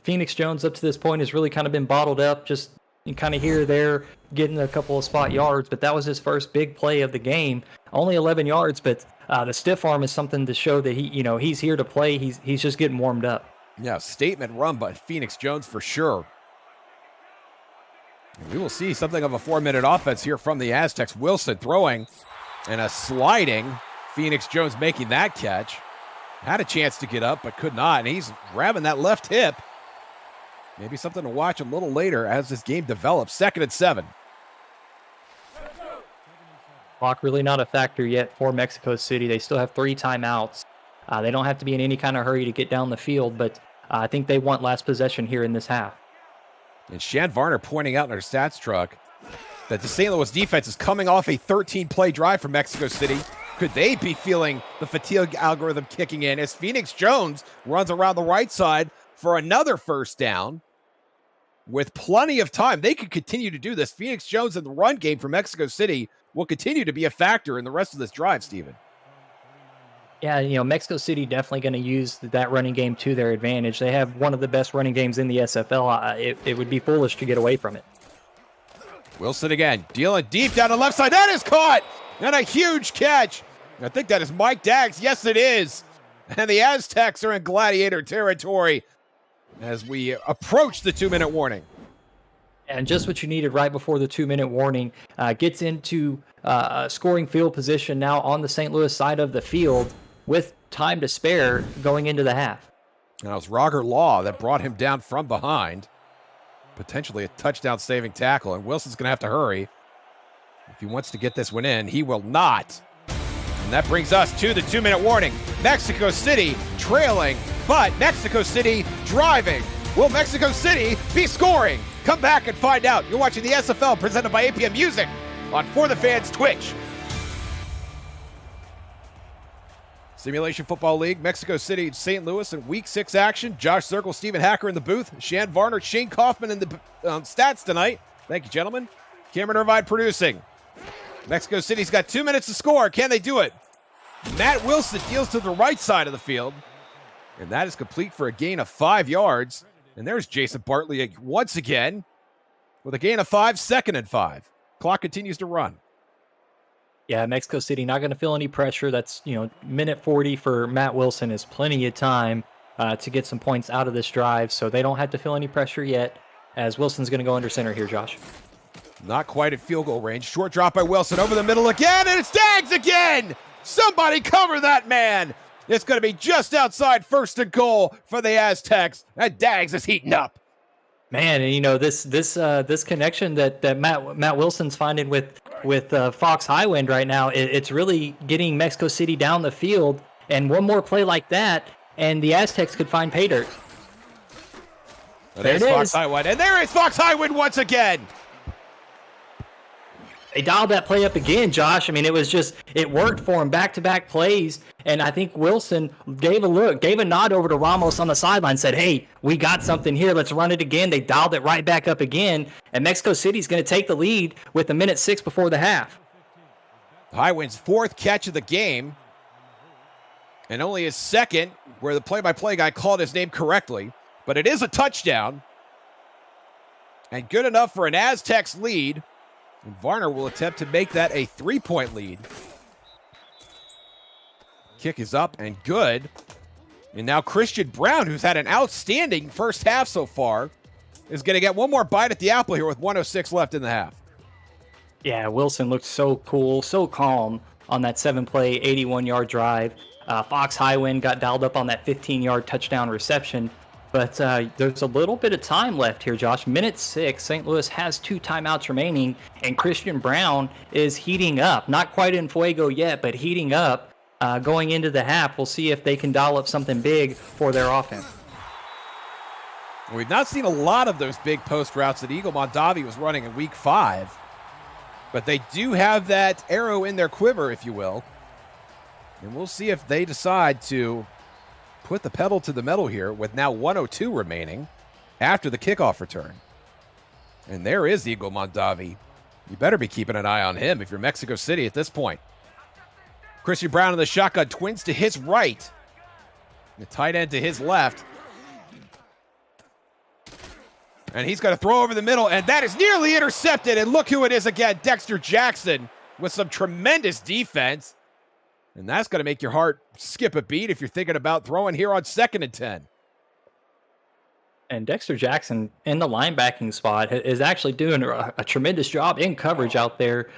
Speaker 3: Phoenix Jones up to this point has really kind of been bottled up, just kind of here or there, getting a couple of spot yards. But that was his first big play of the game. Only 11 yards, but the stiff arm is something to show that he's here to play. He's just getting warmed up.
Speaker 2: Yeah, statement run by Phoenix Jones for sure. And we will see something of a 4-minute offense here from the Aztecs. Wilson throwing and a sliding. Phoenix Jones making that catch. Had a chance to get up, but could not. And he's grabbing that left hip. Maybe something to watch a little later as this game develops. 2nd and 7.
Speaker 3: Clock really not a factor yet for Mexico City. They still have 3 timeouts. They don't have to be in any kind of hurry to get down the field, but I think they want last possession here in this half.
Speaker 2: And Shan Varner pointing out in her stats truck that the St. Louis defense is coming off a 13-play drive from Mexico City. Could they be feeling the fatigue algorithm kicking in as Phoenix Jones runs around the right side for another first down with plenty of time? They could continue to do this. Phoenix Jones in the run game for Mexico City will continue to be a factor in the rest of this drive, Steven.
Speaker 3: Yeah, Mexico City definitely going to use that running game to their advantage. They have one of the best running games in the SFL. It would be foolish to get away from it.
Speaker 2: Wilson again, dealing deep down the left side. That is caught! And a huge catch. I think that is Mike Daggs. Yes, it is. And the Aztecs are in gladiator territory as we approach the 2-minute warning.
Speaker 3: And just what you needed right before the 2-minute warning. Gets into scoring field position now on the St. Louis side of the field with time to spare going into the half.
Speaker 2: And it was Roger Law that brought him down from behind. Potentially a touchdown-saving tackle. And Wilson's going to have to hurry. If he wants to get this one in, he will not. And that brings us to the 2-minute warning. Mexico City trailing, but Mexico City driving. Will Mexico City be scoring? Come back and find out. You're watching the SFL presented by APM Music on For the Fans Twitch. Simulation Football League, Mexico City, St. Louis in Week 6 action. Josh Circle, Stephen Hacker in the booth. Shan Varner, Shane Kaufman in the stats tonight. Thank you, gentlemen. Cameron Irvine producing. Mexico City's got 2 minutes to score. Can they do it? Matt Wilson deals to the right side of the field. And that is complete for a gain of 5 yards. And there's Jason Bartley once again with a gain of 5, 2nd and 5. Clock continues to run.
Speaker 3: Yeah, Mexico City not going to feel any pressure. That's, minute 40 for Matt Wilson is plenty of time to get some points out of this drive. So they don't have to feel any pressure yet as Wilson's going to go under center here, Josh.
Speaker 2: Not quite at field goal range. Short drop by Wilson over the middle again, and it's Daggs again! Somebody cover that man! It's going to be just outside 1st and goal for the Aztecs, and Daggs is heating up.
Speaker 3: Man, and this connection that Matt Wilson's finding with with Fox Highwind right now. It's really getting Mexico City down the field, and one more play like that, and the Aztecs could find pay dirt.
Speaker 2: There it is. Fox Highwind, and there is Fox Highwind once again.
Speaker 3: They dialed that play up again, Josh. I mean, it worked for him, back-to-back plays, and I think Wilson gave a nod over to Ramos on the sideline, said, hey, we got something here, let's run it again. They dialed it right back up again, and Mexico City's going to take the lead with 1:06 before the half.
Speaker 2: Highwind's 4th catch of the game, and only his 2nd, where the play-by-play guy called his name correctly, but it is a touchdown, and good enough for an Aztecs lead. And Varner will attempt to make that a 3-point lead. Kick is up and good. And now Christian Brown, who's had an outstanding first half so far, is going to get one more bite at the apple here with 1:06 left in the half.
Speaker 3: Yeah, Wilson looked so cool, so calm on that 7-play, 81-yard drive. Fox Highwind got dialed up on that 15-yard touchdown reception. But there's a little bit of time left here, Josh. 1:06. St. Louis has 2 timeouts remaining, and Christian Brown is heating up. Not quite in fuego yet, but heating up. Going into the half, we'll see if they can dial up something big for their offense.
Speaker 2: We've not seen a lot of those big post routes that Eagle Mondavi was running in Week 5. But they do have that arrow in their quiver, if you will. And we'll see if they decide to put the pedal to the metal here with now 1:02 remaining after the kickoff return. And there is Eagle Mondavi. You better be keeping an eye on him if you're Mexico City at this point. Christian Brown in the shotgun, twins to his right. The tight end to his left. And he's going to throw over the middle, and that is nearly intercepted. And look who it is again, Dexter Jackson with some tremendous defense. And that's going to make your heart skip a beat if you're thinking about throwing here on 2nd and 10.
Speaker 3: And Dexter Jackson in the linebacking spot is actually doing a tremendous job in coverage out there.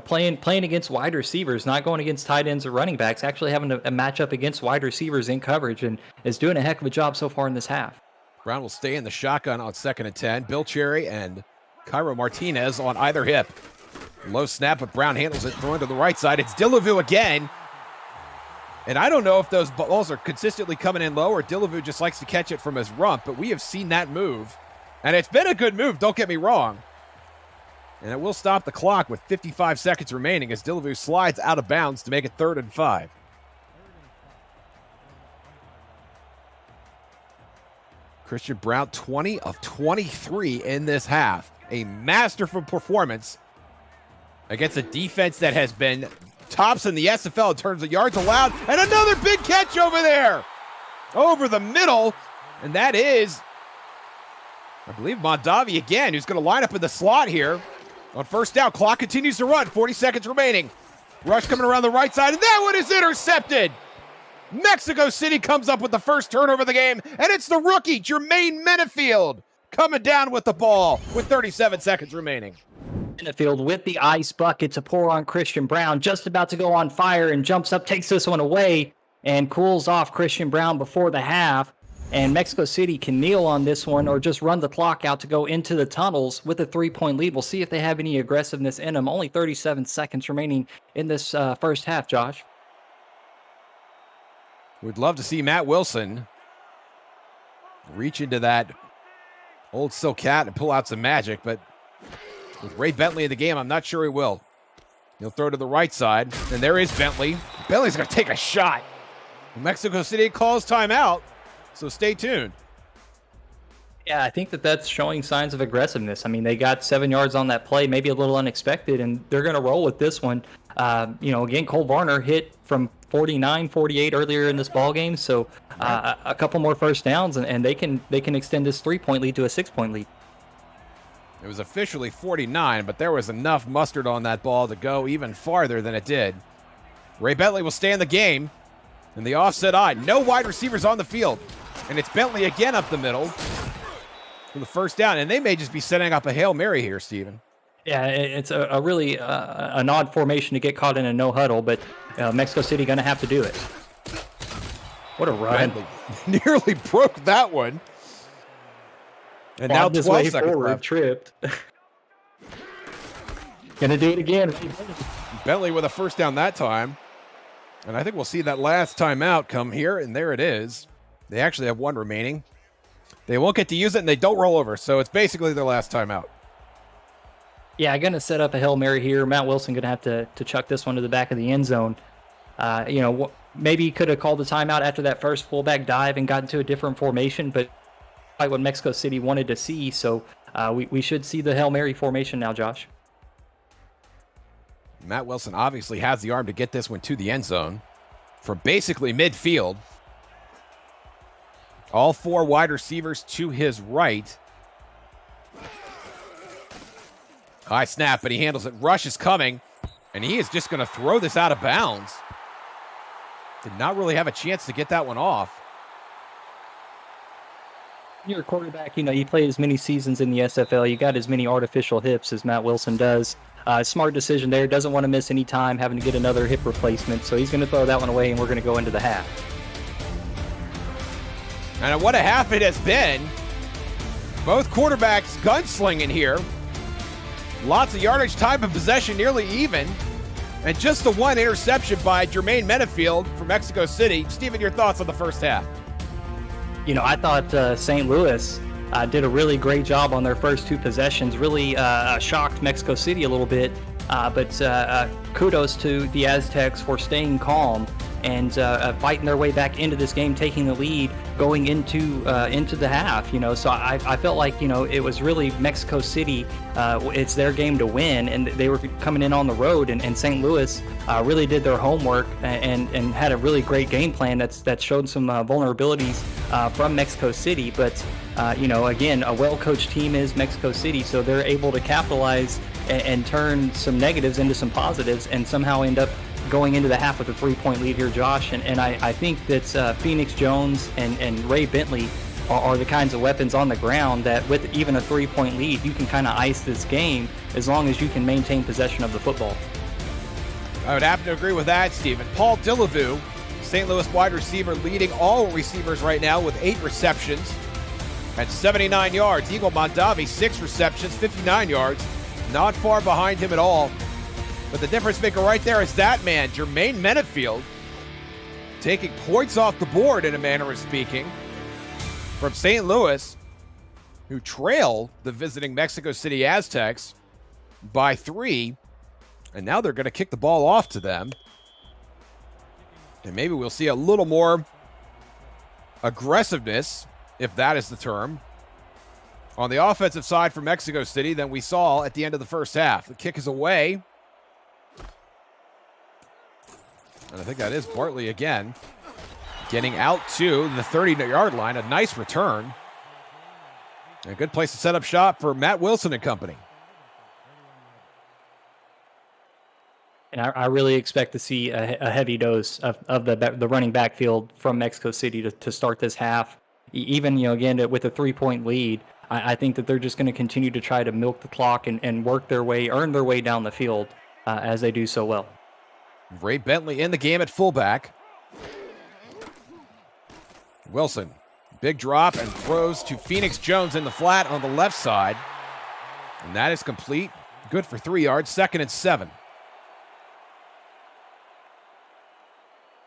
Speaker 3: Playing against wide receivers, not going against tight ends or running backs, actually having a matchup against wide receivers in coverage, and is doing a heck of a job so far in this half.
Speaker 2: Brown will stay in the shotgun on 2nd and 10. Bill Cherry and Cairo Martinez on either hip. Low snap, but Brown handles it, throwing to the right side. It's Dillevu again. And I don't know if those balls are consistently coming in low or Dillevu just likes to catch it from his rump, but we have seen that move. And it's been a good move, don't get me wrong. And it will stop the clock with 55 seconds remaining as Dillevu slides out of bounds to make it 3rd and 5. Christian Brown, 20 of 23 in this half. A masterful performance against a defense that has been tops in the SFL in terms of yards allowed. And another big catch over there. Over the middle. And that is, I believe, Mondavi again, who's going to line up in the slot here. On 1st down, clock continues to run. 40 seconds remaining. Rush coming around the right side, and that one is intercepted. Mexico City comes up with the first turnover of the game, and it's the rookie, Jermaine Menefield, coming down with the ball with 37 seconds remaining.
Speaker 3: Menefield with the ice bucket to pour on Christian Brown, just about to go on fire, and jumps up, takes this one away, and cools off Christian Brown before the half. And Mexico City can kneel on this one or just run the clock out to go into the tunnels with a 3-point lead. We'll see if they have any aggressiveness in them. Only 37 seconds remaining in this first half, Josh.
Speaker 2: We'd love to see Matt Wilson reach into that old silk hat and pull out some magic, but with Ray Bentley in the game, I'm not sure he will. He'll throw to the right side, and there is Bentley. Bentley's going to take a shot. Mexico City calls timeout. So stay tuned.
Speaker 3: Yeah, I think that's showing signs of aggressiveness. I mean, they got 7 yards on that play, maybe a little unexpected, and they're going to roll with this one. Again, Cole Varner hit from 49, 48 earlier in this ball game, so a couple more first downs, and they can extend this 3-point lead to a 6-point lead.
Speaker 2: It was officially 49, but there was enough mustard on that ball to go even farther than it did. Ray Bentley will stay in the game. And the offset eye. No wide receivers on the field. And it's Bentley again up the middle for the first down. And they may just be setting up a Hail Mary here, Steven.
Speaker 3: Yeah, it's a really an odd formation to get caught in a no huddle, but Mexico City going to have to do it. What a run.
Speaker 2: Bentley nearly broke that one. And now 12 seconds left.
Speaker 3: Tripped. Gonna do it again.
Speaker 2: Bentley with a first down that time. And I think we'll see that last timeout come here, and there it is. They actually have one remaining. They won't get to use it, and they don't roll over, so it's basically their last timeout.
Speaker 3: Yeah, I'm gonna set up a Hail Mary here. Matt Wilson gonna have to chuck this one to the back of the end zone. Maybe he could have called the timeout after that first fullback dive and gotten to a different formation, but quite what Mexico City wanted to see. So we should see the Hail Mary formation now, Josh.
Speaker 2: Matt Wilson obviously has the arm to get this one to the end zone from basically midfield. All four wide receivers to his right. High snap, but he handles it. Rush is coming, and he is just going to throw this out of bounds. Did not really have a chance to get that one off.
Speaker 3: You're a quarterback, you play as many seasons in the SFL. You got as many artificial hips as Matt Wilson does. Smart decision there. Doesn't want to miss any time having to get another hip replacement. So he's going to throw that one away, and we're going to go into the half.
Speaker 2: And what a half it has been. Both quarterbacks gunslinging here. Lots of yardage, time of possession, nearly even. And just the one interception by Jermaine Menafield from Mexico City. Steven, your thoughts on the first half?
Speaker 3: I thought St. Louis did a really great job on their first two possessions. Really shocked Mexico City a little bit. But kudos to the Aztecs for staying calm and fighting their way back into this game, taking the lead, going into the half. So I felt like it was really Mexico City. It's their game to win, and they were coming in on the road. And St. Louis really did their homework and had a really great game plan that showed some vulnerabilities from Mexico City. But again, a well-coached team is Mexico City, so they're able to capitalize and turn some negatives into some positives, and somehow end up going into the half with a 3-point lead here, Josh. And I think that Phoenix Jones and Ray Bentley are the kinds of weapons on the ground that with even a 3-point lead, you can kind of ice this game as long as you can maintain possession of the football.
Speaker 2: I would happen to agree with that, Steven. Paul Dillevue, St. Louis wide receiver, leading all receivers right now with 8 receptions at 79 yards. Eagle Mondavi, 6 receptions, 59 yards. Not far behind him at all. But the difference maker right there is that man, Jermaine Menafield, taking points off the board in a manner of speaking from St. Louis, who trail the visiting Mexico City Aztecs by 3. And now they're going to kick the ball off to them. And maybe we'll see a little more aggressiveness, if that is the term, on the offensive side for Mexico City than we saw at the end of the first half. The kick is away. And I think that is Bartley again, getting out to the 30-yard line. A nice return. A good place to set up shop for Matt Wilson and company.
Speaker 3: And I really expect to see a heavy dose of the running backfield from Mexico City to start this half. Even, again, with a 3-point lead, I think that they're just going to continue to try to milk the clock and work their way, earn their way down the field as they do so well.
Speaker 2: Ray Bentley in the game at fullback. Wilson, big drop and throws to Phoenix Jones in the flat on the left side. And that is complete. Good for 3 yards, 2nd and 7.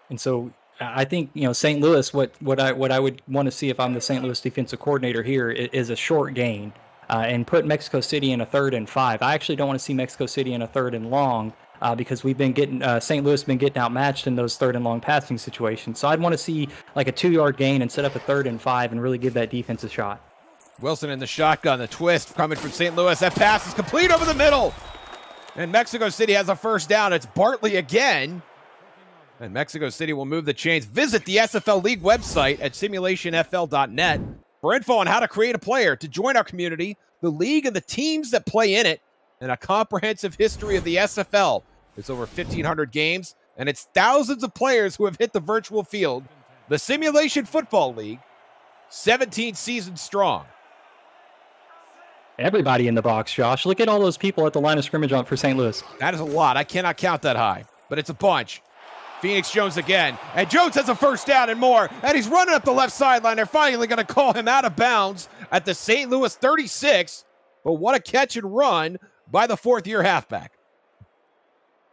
Speaker 3: And so I think, St. Louis, what I would want to see if I'm the St. Louis defensive coordinator here is a short gain and put Mexico City in a 3rd and 5. I actually don't want to see Mexico City in a 3rd and long because we've been getting St. Louis been getting outmatched in those 3rd and long passing situations. So I'd want to see like a 2-yard gain and set up a 3rd and 5 and really give that defense a shot.
Speaker 2: Wilson in the shotgun, the twist coming from St. Louis. That pass is complete over the middle. And Mexico City has a first down. It's Bartley again. And Mexico City will move the chains. Visit the SFL League website at simulationfl.net for info on how to create a player, to join our community, the league and the teams that play in it, and a comprehensive history of the SFL. It's over 1,500 games, and it's thousands of players who have hit the virtual field. The Simulation Football League, 17 seasons strong.
Speaker 3: Everybody in the box, Josh. Look at all those people at the line of scrimmage for St. Louis.
Speaker 2: That is a lot. I cannot count that high, but it's a bunch. Phoenix Jones again, and Jones has a first down and more, and he's running up the left sideline. They're finally going to call him out of bounds at the St. Louis 36, but what a catch and run by the 4th-year halfback.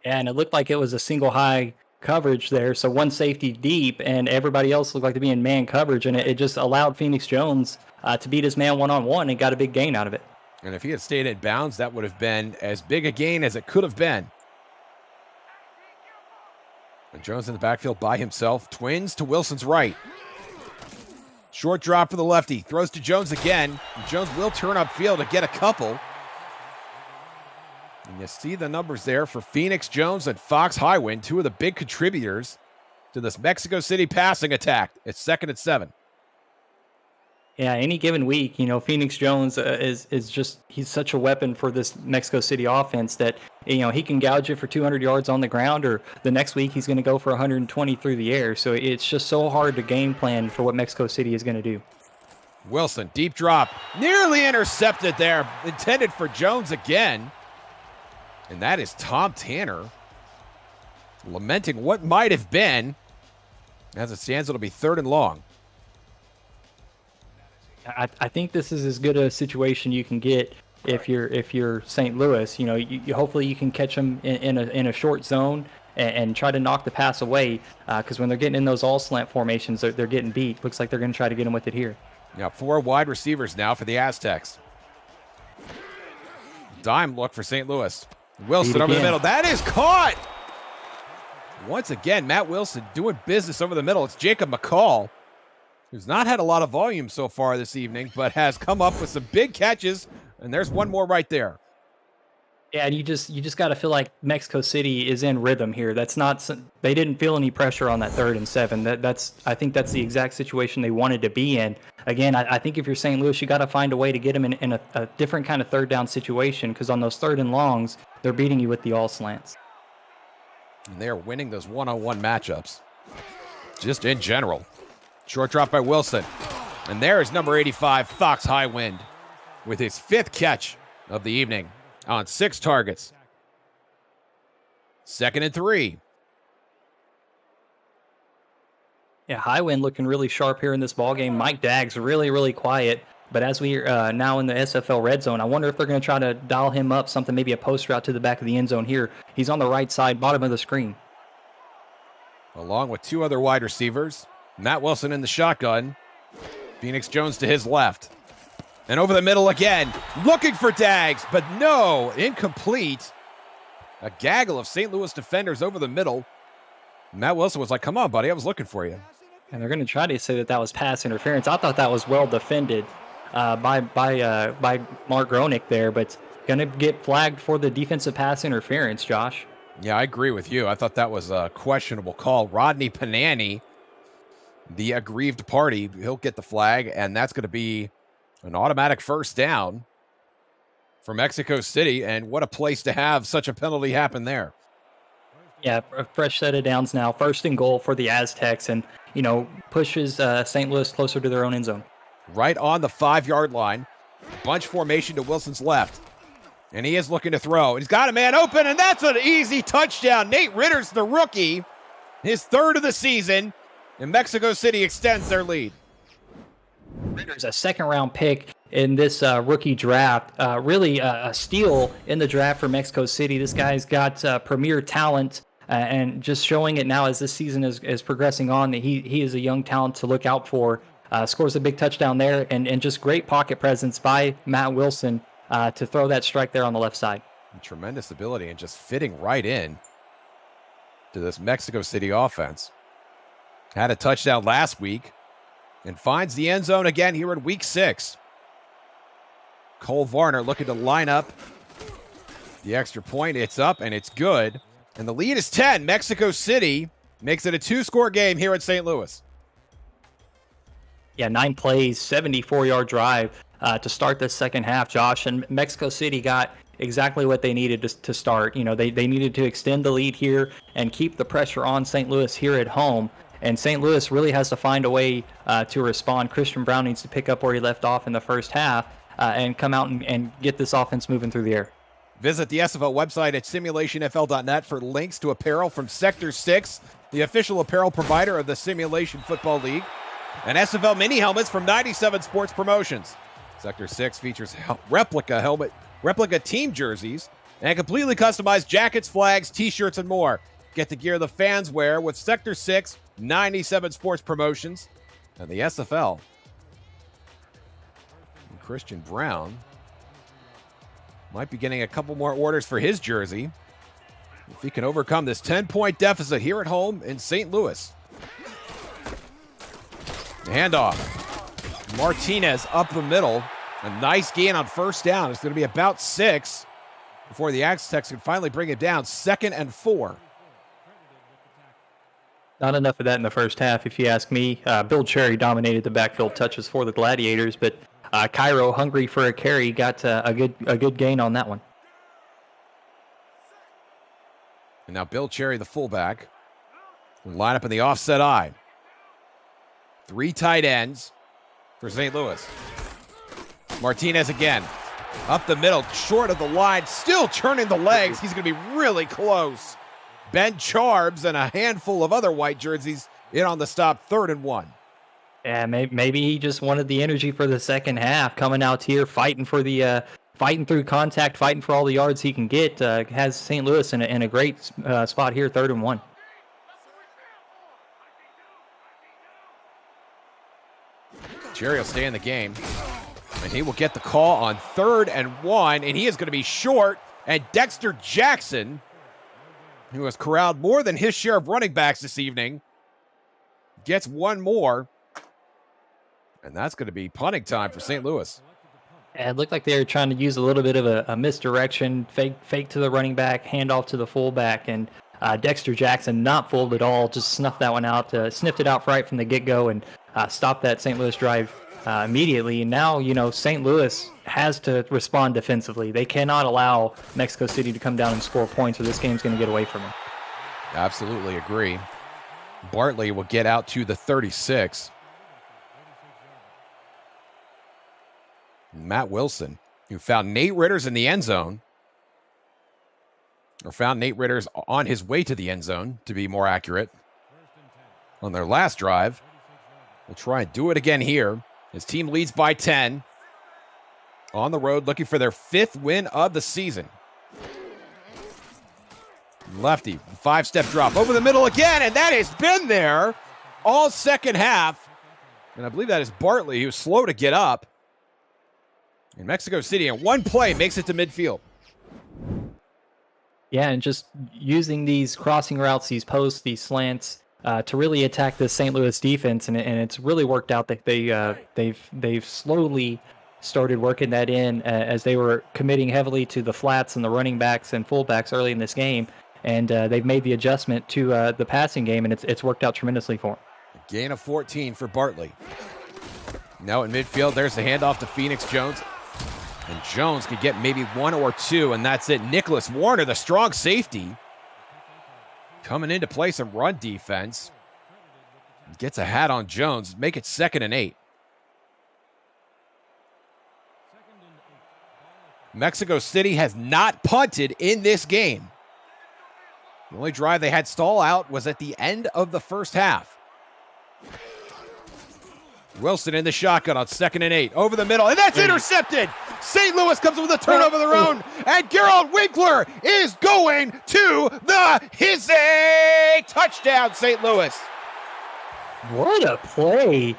Speaker 3: And it looked like it was a single high coverage there. So one safety deep, and everybody else looked like to be in man coverage. And it just allowed Phoenix Jones to beat his man one-on-one and got a big gain out of it.
Speaker 2: And if he had stayed in bounds, that would have been as big a gain as it could have been. And Jones in the backfield by himself. Twins to Wilson's right. Short drop for the lefty. Throws to Jones again. And Jones will turn upfield to get a couple. And you see the numbers there for Phoenix Jones and Fox Highwind, two of the big contributors to this Mexico City passing attack. It's 2nd and 7.
Speaker 3: Yeah, any given week, Phoenix Jones is just, he's such a weapon for this Mexico City offense that, he can gouge it for 200 yards on the ground, or the next week he's going to go for 120 through the air. So it's just so hard to game plan for what Mexico City is going to do.
Speaker 2: Wilson, deep drop, nearly intercepted there, intended for Jones again. And that is Tom Tanner lamenting what might have been. As it stands, it'll be 3rd and long.
Speaker 3: I think this is as good a situation you can get if you're St. Louis. You hopefully you can catch them in a short zone and try to knock the pass away, because when they're getting in those all slant formations, they're getting beat. Looks like they're going to try to get them with it here.
Speaker 2: Now 4 wide receivers now for the Aztecs. Dime look for St. Louis. Wilson over the middle. That is caught. Once again, Matt Wilson doing business over the middle. It's Jacob McCall, who's not had a lot of volume so far this evening, but has come up with some big catches, and there's one more right there.
Speaker 3: Yeah, and you just got to feel like Mexico City is in rhythm here. They didn't feel any pressure on that 3rd and 7. I think that's the exact situation they wanted to be in. Again, I think if you're St. Louis, you got to find a way to get them in a different kind of 3rd down situation, because on those 3rd and longs, they're beating you with the all slants.
Speaker 2: And they're winning those one-on-one matchups, just in general. Short drop by Wilson. And there is number 85, Fox Highwind, with his 5th catch of the evening on 6 targets. 2nd and 3.
Speaker 3: Yeah, Highwind looking really sharp here in this ballgame. Mike Daggs really, really quiet. But as we are now in the SFL red zone, I wonder if they're going to try to dial him up, something, maybe a post route to the back of the end zone here. He's on the right side, bottom of the screen.
Speaker 2: Along with 2 other wide receivers. Matt Wilson in the shotgun. Phoenix Jones to his left. And over the middle again. Looking for Daggs, but no, incomplete. A gaggle of St. Louis defenders over the middle. Matt Wilson was like, come on, buddy, I was looking for you.
Speaker 3: And they're going to try to say that was pass interference. I thought that was well defended by Mark Gronick there, but going to get flagged for the defensive pass interference, Josh.
Speaker 2: Yeah, I agree with you. I thought that was a questionable call. Rodney Panani, the aggrieved party, he'll get the flag, and that's going to be an automatic 1st down for Mexico City. And what a place to have such a penalty happen there.
Speaker 3: Yeah, a fresh set of downs now. 1st and goal for the Aztecs, and, pushes St. Louis closer to their own end zone.
Speaker 2: Right on the 5-yard line. Bunch formation to Wilson's left. And he is looking to throw. And he's got a man open, and that's an easy touchdown. Nate Ritter's the rookie. His 3rd of the season. And Mexico City extends their lead.
Speaker 3: Ritter's a 2nd-round pick in this rookie draft. Really a steal in the draft for Mexico City. This guy's got premier talent, and just showing it now as this season is progressing on. He is a young talent to look out for. Scores a big touchdown there, and just great pocket presence by Matt Wilson to throw that strike there on the left side.
Speaker 2: Tremendous ability and just fitting right in to this Mexico City offense. Had a touchdown last week and finds the end zone again here in week 6. Cole Varner looking to line up the extra point. It's up and it's good. And the lead is 10. Mexico City makes it a 2-score game here in St. Louis.
Speaker 3: Yeah, 9 plays, 74-yard drive to start this second half, Josh. And Mexico City got exactly what they needed to start. They needed to extend the lead here and keep the pressure on St. Louis here at home. And St. Louis really has to find a way to respond. Christian Brown needs to pick up where he left off in the first half and come out and get this offense moving through the air.
Speaker 2: Visit the SFL website at simulationfl.net for links to apparel from Sector 6, the official apparel provider of the Simulation Football League, and SFL mini helmets from 97 Sports Promotions. Sector 6 features replica team jerseys and completely customized jackets, flags, t-shirts, and more. Get the gear the fans wear with Sector 6, 97 Sports Promotions, and the SFL. And Christian Brown might be getting a couple more orders for his jersey if he can overcome this 10-point deficit here at home in St. Louis. The handoff. Martinez up the middle. A nice gain on first down. It's going to be about 6 before the Aztecs can finally bring it down. 2nd and 4.
Speaker 3: Not enough of that in the first half, if you ask me. Bill Cherry dominated the backfield touches for the Gladiators, but Cairo, hungry for a carry, got a good gain on that one.
Speaker 2: And now Bill Cherry, the fullback, will line up in the offset eye. 3 tight ends for St. Louis. Martinez again. Up the middle, short of the line, still turning the legs. He's going to be really close. Ben Charbs and a handful of other white jerseys in on the stop, 3rd and 1.
Speaker 3: Yeah, maybe he just wanted the energy for the second half, coming out here, fighting for the fighting through contact, fighting for all the yards he can get. Has St. Louis in a great spot here, 3rd and 1.
Speaker 2: Jerry will stay in the game, and he will get the call on 3rd and 1, and he is going to be short. And Dexter Jackson, who has corralled more than his share of running backs this evening, gets one more. And that's going to be punting time for St. Louis.
Speaker 3: Yeah, it looked like they were trying to use a little bit of a misdirection, fake to the running back, handoff to the fullback, and Dexter Jackson not fooled at all, just snuffed that one out, sniffed it out right from the get-go, and stopped that St. Louis drive immediately. And now, St. Louis has to respond defensively. They cannot allow Mexico City to come down and score points, or this game's going to get away from them.
Speaker 2: Absolutely agree. Bartley will get out to the 36. Matt Wilson, who found Nate Ritters in the end zone, or found Nate Ritters on his way to the end zone, to be more accurate, on their last drive. We'll try and do it again here. His team leads by 10. On the road, looking for their 5th win of the season. Lefty, 5-step drop over the middle again, and that has been there all second half. And I believe that is Bartley, who's slow to get up. And Mexico City, in one play, makes it to midfield.
Speaker 3: Yeah, and just using these crossing routes, these posts, these slants, to really attack the St. Louis defense, and it's really worked out. That they've slowly started working that in as they were committing heavily to the flats and the running backs and fullbacks early in this game, and they've made the adjustment to the passing game, and it's worked out tremendously for them.
Speaker 2: A gain of 14 for Bartley. Now in midfield, there's the handoff to Phoenix Jones. And Jones could get maybe 1 or 2, and that's it. Nicholas Warner, the strong safety, coming in to play some run defense. Gets a hat on Jones. Make it 2nd and 8. Mexico City has not punted in this game. The only drive they had stall out was at the end of the first half. Wilson in the shotgun on 2nd and 8. Over the middle, and that's intercepted! St. Louis comes with a turnover of their own, and Gerald Winkler is going to the hizzy! Touchdown, St. Louis!
Speaker 3: What a play.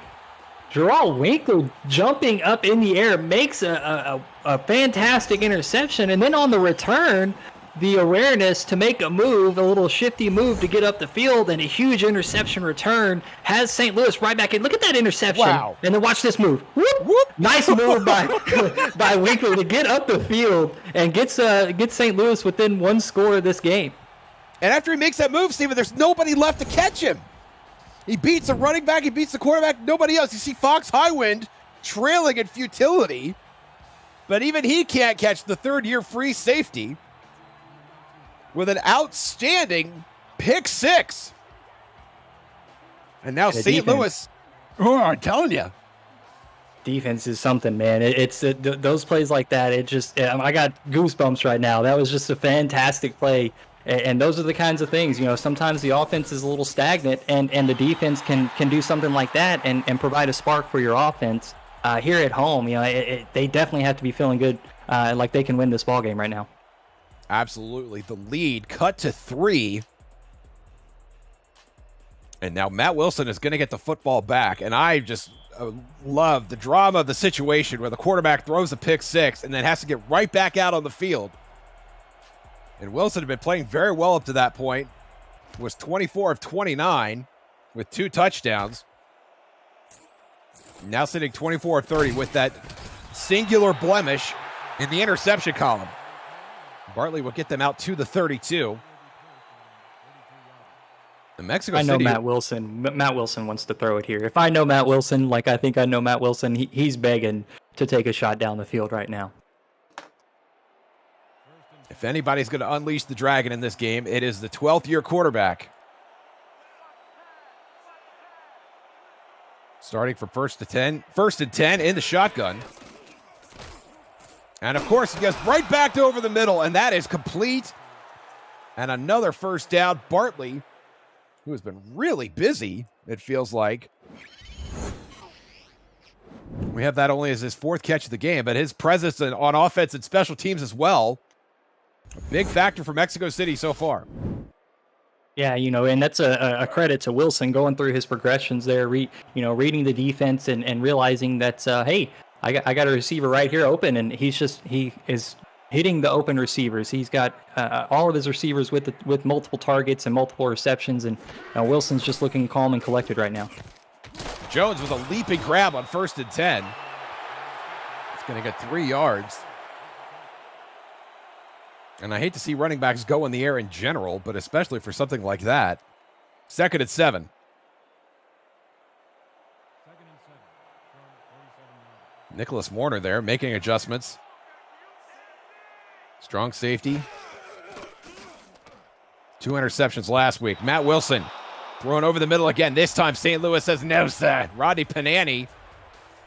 Speaker 3: Gerald Winkler jumping up in the air makes a fantastic interception, and then on the return, the awareness to make a move, a little shifty move to get up the field, and a huge interception return has St. Louis right back in. Look at that interception.
Speaker 2: Wow.
Speaker 3: And then watch this move. Whoop, whoop. Nice move by Winkler to get up the field and get St. Louis within 1 score of this game.
Speaker 2: And after he makes that move, Steven, there's nobody left to catch him. He beats the running back, he beats the quarterback, nobody else. You see Fox Highwind trailing in futility, but even he can't catch the 3rd-year free safety with an outstanding pick 6. And now St. Louis, I'm telling you.
Speaker 3: Defense is something, man. It's those plays like that. It just, I got goosebumps right now. That was just a fantastic play. And those are the kinds of things, sometimes the offense is a little stagnant and the defense can do something like that and provide a spark for your offense. Here at home, they definitely have to be feeling good, like they can win this ball game right now.
Speaker 2: Absolutely. The lead cut to 3. And now Matt Wilson is going to get the football back. And I just love the drama of the situation where the quarterback throws a pick 6 and then has to get right back out on the field. And Wilson had been playing very well up to that point. Was 24 of 29 with 2 touchdowns. Now sitting 24 of 30 with that singular blemish in the interception column. Bartley will get them out to the 32. The Mexico City.
Speaker 3: I know Matt Wilson. Matt Wilson wants to throw it here. If I know Matt Wilson, like I think I know Matt Wilson, he's begging to take a shot down the field right now.
Speaker 2: If anybody's going to unleash the dragon in this game, it is the 12th-year quarterback. Starting for first and 10 in the shotgun. And, of course, he goes right back to over the middle, and that is complete. And another first down. Bartley, who has been really busy, it feels like. We have that only as his 4th catch of the game, but his presence on offense and special teams as well. A big factor for Mexico City so far.
Speaker 3: Yeah, and that's a credit to Wilson going through his progressions there, reading the defense and realizing that, hey, I got a receiver right here open, and he is hitting the open receivers. He's got all of his receivers with multiple targets and multiple receptions, and Wilson's just looking calm and collected right now.
Speaker 2: Jones with a leaping grab on first and 10. It's going to get 3 yards. And I hate to see running backs go in the air in general, but especially for something like that. 2nd and 7. Nicholas Warner there making adjustments. Strong safety. 2 interceptions last week. Matt Wilson throwing over the middle again. This time St. Louis says no, sir. Rodney Panani,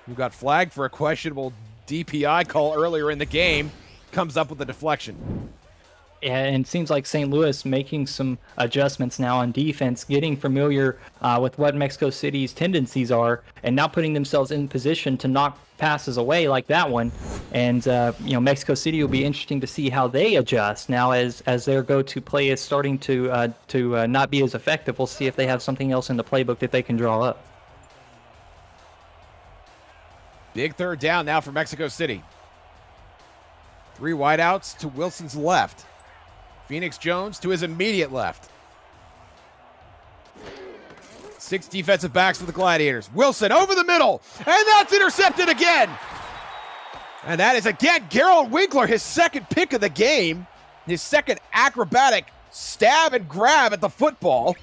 Speaker 2: who got flagged for a questionable DPI call earlier in the game, comes up with a deflection.
Speaker 3: And it seems like St. Louis making some adjustments now on defense, getting familiar with what Mexico City's tendencies are, and now putting themselves in position to knock passes away like that one. And Mexico City will be interesting to see how they adjust now as their go-to play is starting to not be as effective. We'll see if they have something else in the playbook that they can draw up.
Speaker 2: Big 3rd down now for Mexico City. 3 wideouts to Wilson's left. Phoenix Jones to his immediate left. 6 defensive backs for the Gladiators. Wilson over the middle, and that's intercepted again. And that is again Gerald Winkler, his 2nd pick of the game, his 2nd acrobatic stab and grab at the football.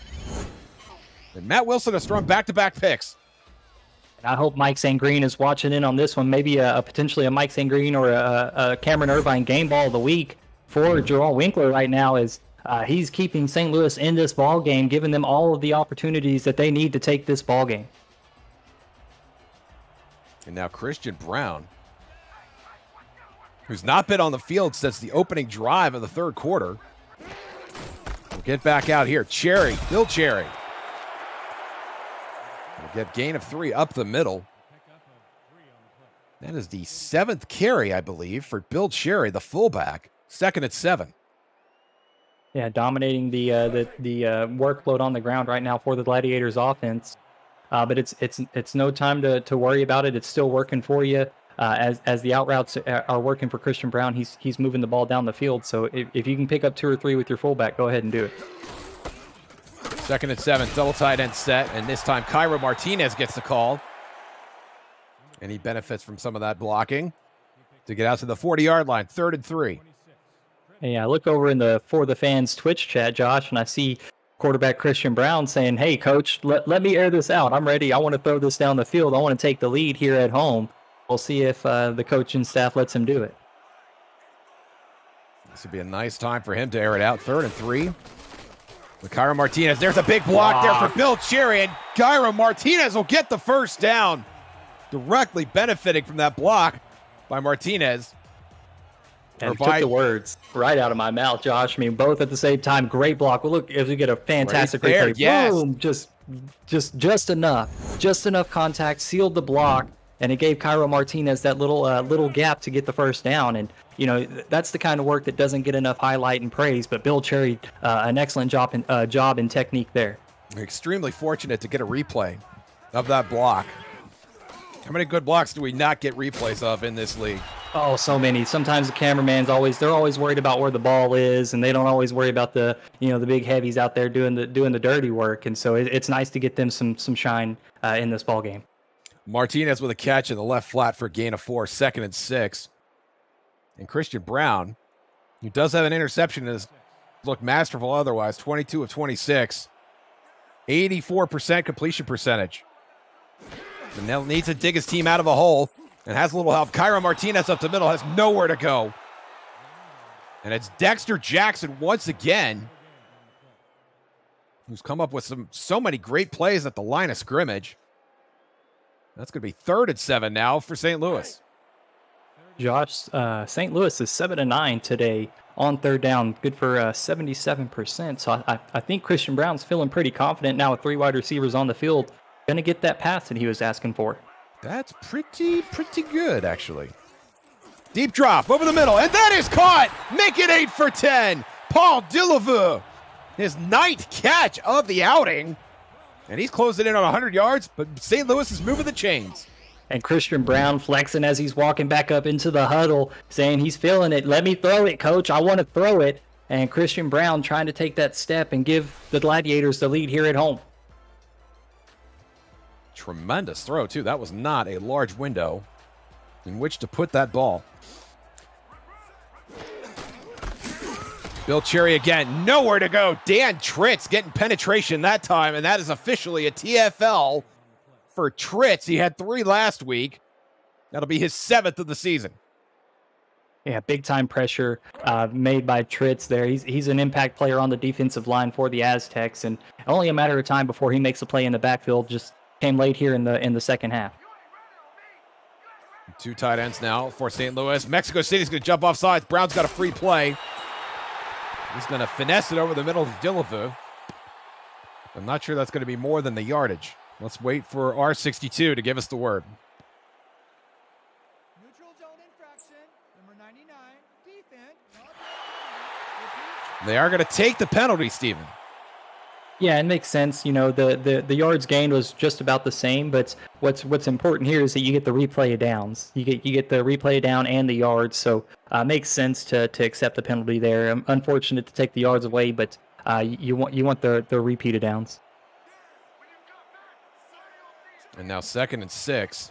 Speaker 2: And Matt Wilson has thrown back-to-back picks.
Speaker 3: I hope Mike Sangreen is watching in on this one. Maybe potentially a Mike Sangreen or a Cameron Irvine game ball of the week for Gerald Winkler right now, is he's keeping St. Louis in this ball game, giving them all of the opportunities that they need to take this ball game.
Speaker 2: And now Christian Brown, who's not been on the field since the opening drive of the 3rd quarter, will get back out here. Bill Cherry. Will get gain of 3 up the middle. That is the 7th carry, I believe, for Bill Cherry, the fullback. 2nd and 7.
Speaker 3: Yeah, dominating the workload on the ground right now for the Gladiators offense. But it's no time to worry about it. It's still working for you. As the out routes are working for Christian Brown, he's moving the ball down the field. So if you can pick up 2 or 3 with your fullback, go ahead and do it.
Speaker 2: 2nd and 7, double tight end set, and this time Cairo Martinez gets the call. And he benefits from some of that blocking to get out to the 40-yard line. 3rd and 3.
Speaker 3: Yeah, I look over For the Fans Twitch chat, Josh, and I see quarterback Christian Brown saying, hey, coach, let me air this out. I'm ready. I want to throw this down the field. I want to take the lead here at home. We'll see if the coaching staff lets him do it.
Speaker 2: This would be a nice time for him to air it out. 3rd and 3. With Cairo Martinez. There's a big block there for Bill Cherry, and Cairo Martinez will get the first down. Directly benefiting from that block by Martinez.
Speaker 3: And took the words right out of my mouth, Josh. I mean, both at the same time. Great block. Well, look, if we get a fantastic
Speaker 2: replay, yes.
Speaker 3: Boom, just enough contact, sealed the block, and it gave Cairo Martinez that little gap to get the first down. And that's the kind of work that doesn't get enough highlight and praise. But Bill Cherry, an excellent job in technique there.
Speaker 2: Extremely fortunate to get a replay of that block. How many good blocks do we not get replays of in this league?
Speaker 3: Oh, so many. Sometimes the cameraman's they're always worried about where the ball is, and they don't always worry about the big heavies out there doing the dirty work. And so it's nice to get them some shine in this ball game.
Speaker 2: Martinez with a catch in the left flat for a gain of 4, 2nd and 6. And Christian Brown, who does have an interception, has looked masterful otherwise. 22 of 26, 84% completion percentage. And now needs to dig his team out of a hole. And has a little help. Cairo Martinez up the middle, has nowhere to go. And it's Dexter Jackson once again, who's come up with so many great plays at the line of scrimmage. That's going to be 3rd and 7 now for St. Louis.
Speaker 3: Josh, St. Louis is 7-9 today on 3rd down, good for 77%. So I think Christian Brown's feeling pretty confident now with 3 wide receivers on the field. Going to get that pass that he was asking for.
Speaker 2: That's pretty good, actually. Deep drop over the middle, and that is caught! Make it 8 for 10! Paul Dilleveux, his 9th catch of the outing. And he's closing in on 100 yards, but St. Louis is moving the chains.
Speaker 3: And Christian Brown flexing as he's walking back up into the huddle, saying he's feeling it. Let me throw it, coach. I want to throw it. And Christian Brown trying to take that step and give the Gladiators the lead here at home.
Speaker 2: Tremendous throw, too. That was not a large window in which to put that ball. Bill Cherry again, nowhere to go. Dan Tritz getting penetration that time, and that is officially a TFL for Tritz. He had 3 last week. That'll be his 7th of the season.
Speaker 3: Yeah, big-time pressure made by Tritz there. He's an impact player on the defensive line for the Aztecs, and only a matter of time before he makes a play in the backfield. Just came late here in the second half.
Speaker 2: 2 tight ends now for St. Louis. Mexico City's going to jump off sides. Brown's got a free play. He's going to finesse it over the middle to Dilleveux. I'm not sure that's going to be more than the yardage. Let's wait for R62 to give us the word.
Speaker 4: Neutral zone infraction, number 99, defense.
Speaker 2: They are going to take the penalty, Steven.
Speaker 3: Yeah, it makes sense. The yards gained was just about the same, but what's important here is that you get the replay of downs. You get the replay down and the yards, so it makes sense to accept the penalty there. Unfortunate to take the yards away, but you want the repeat of downs.
Speaker 2: And now 2nd and 6.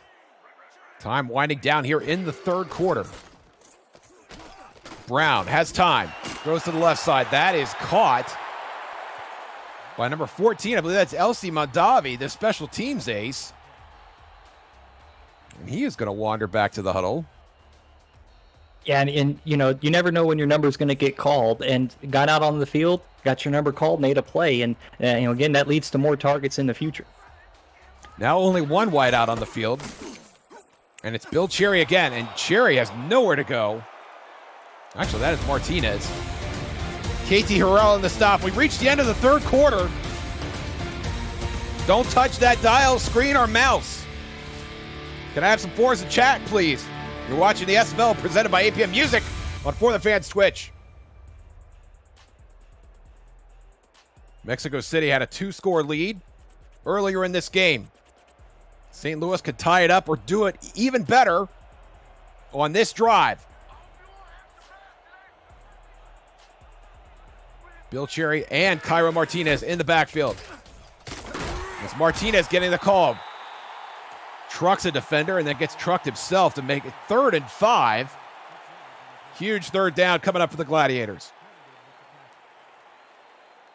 Speaker 2: Time winding down here in the 3rd quarter. Brown has time. Throws to the left side. That is caught by number 14. I believe that's Elsie Mondavi, the special teams ace. And he is going to wander back to the huddle.
Speaker 3: Yeah, and you never know when your number is going to get called. And got out on the field, got your number called, made a play. And, again, that leads to more targets in the future.
Speaker 2: Now only 1 wide out on the field. And it's Bill Cherry again. And Cherry has nowhere to go. Actually, that is Martinez. Katie Harrell in the stop. We've reached the end of the 3rd quarter. Don't touch that dial, screen, or mouse. Can I have some 4s in chat, please? You're watching the SFL presented by APM Music on For the Fans Twitch. Mexico City had a 2-score lead earlier in this game. St. Louis could tie it up or do it even better on this drive. Bill Cherry and Cairo Martinez in the backfield. It's Martinez getting the call. Trucks a defender and then gets trucked himself to make it 3rd and 5. Huge 3rd down coming up for the Gladiators.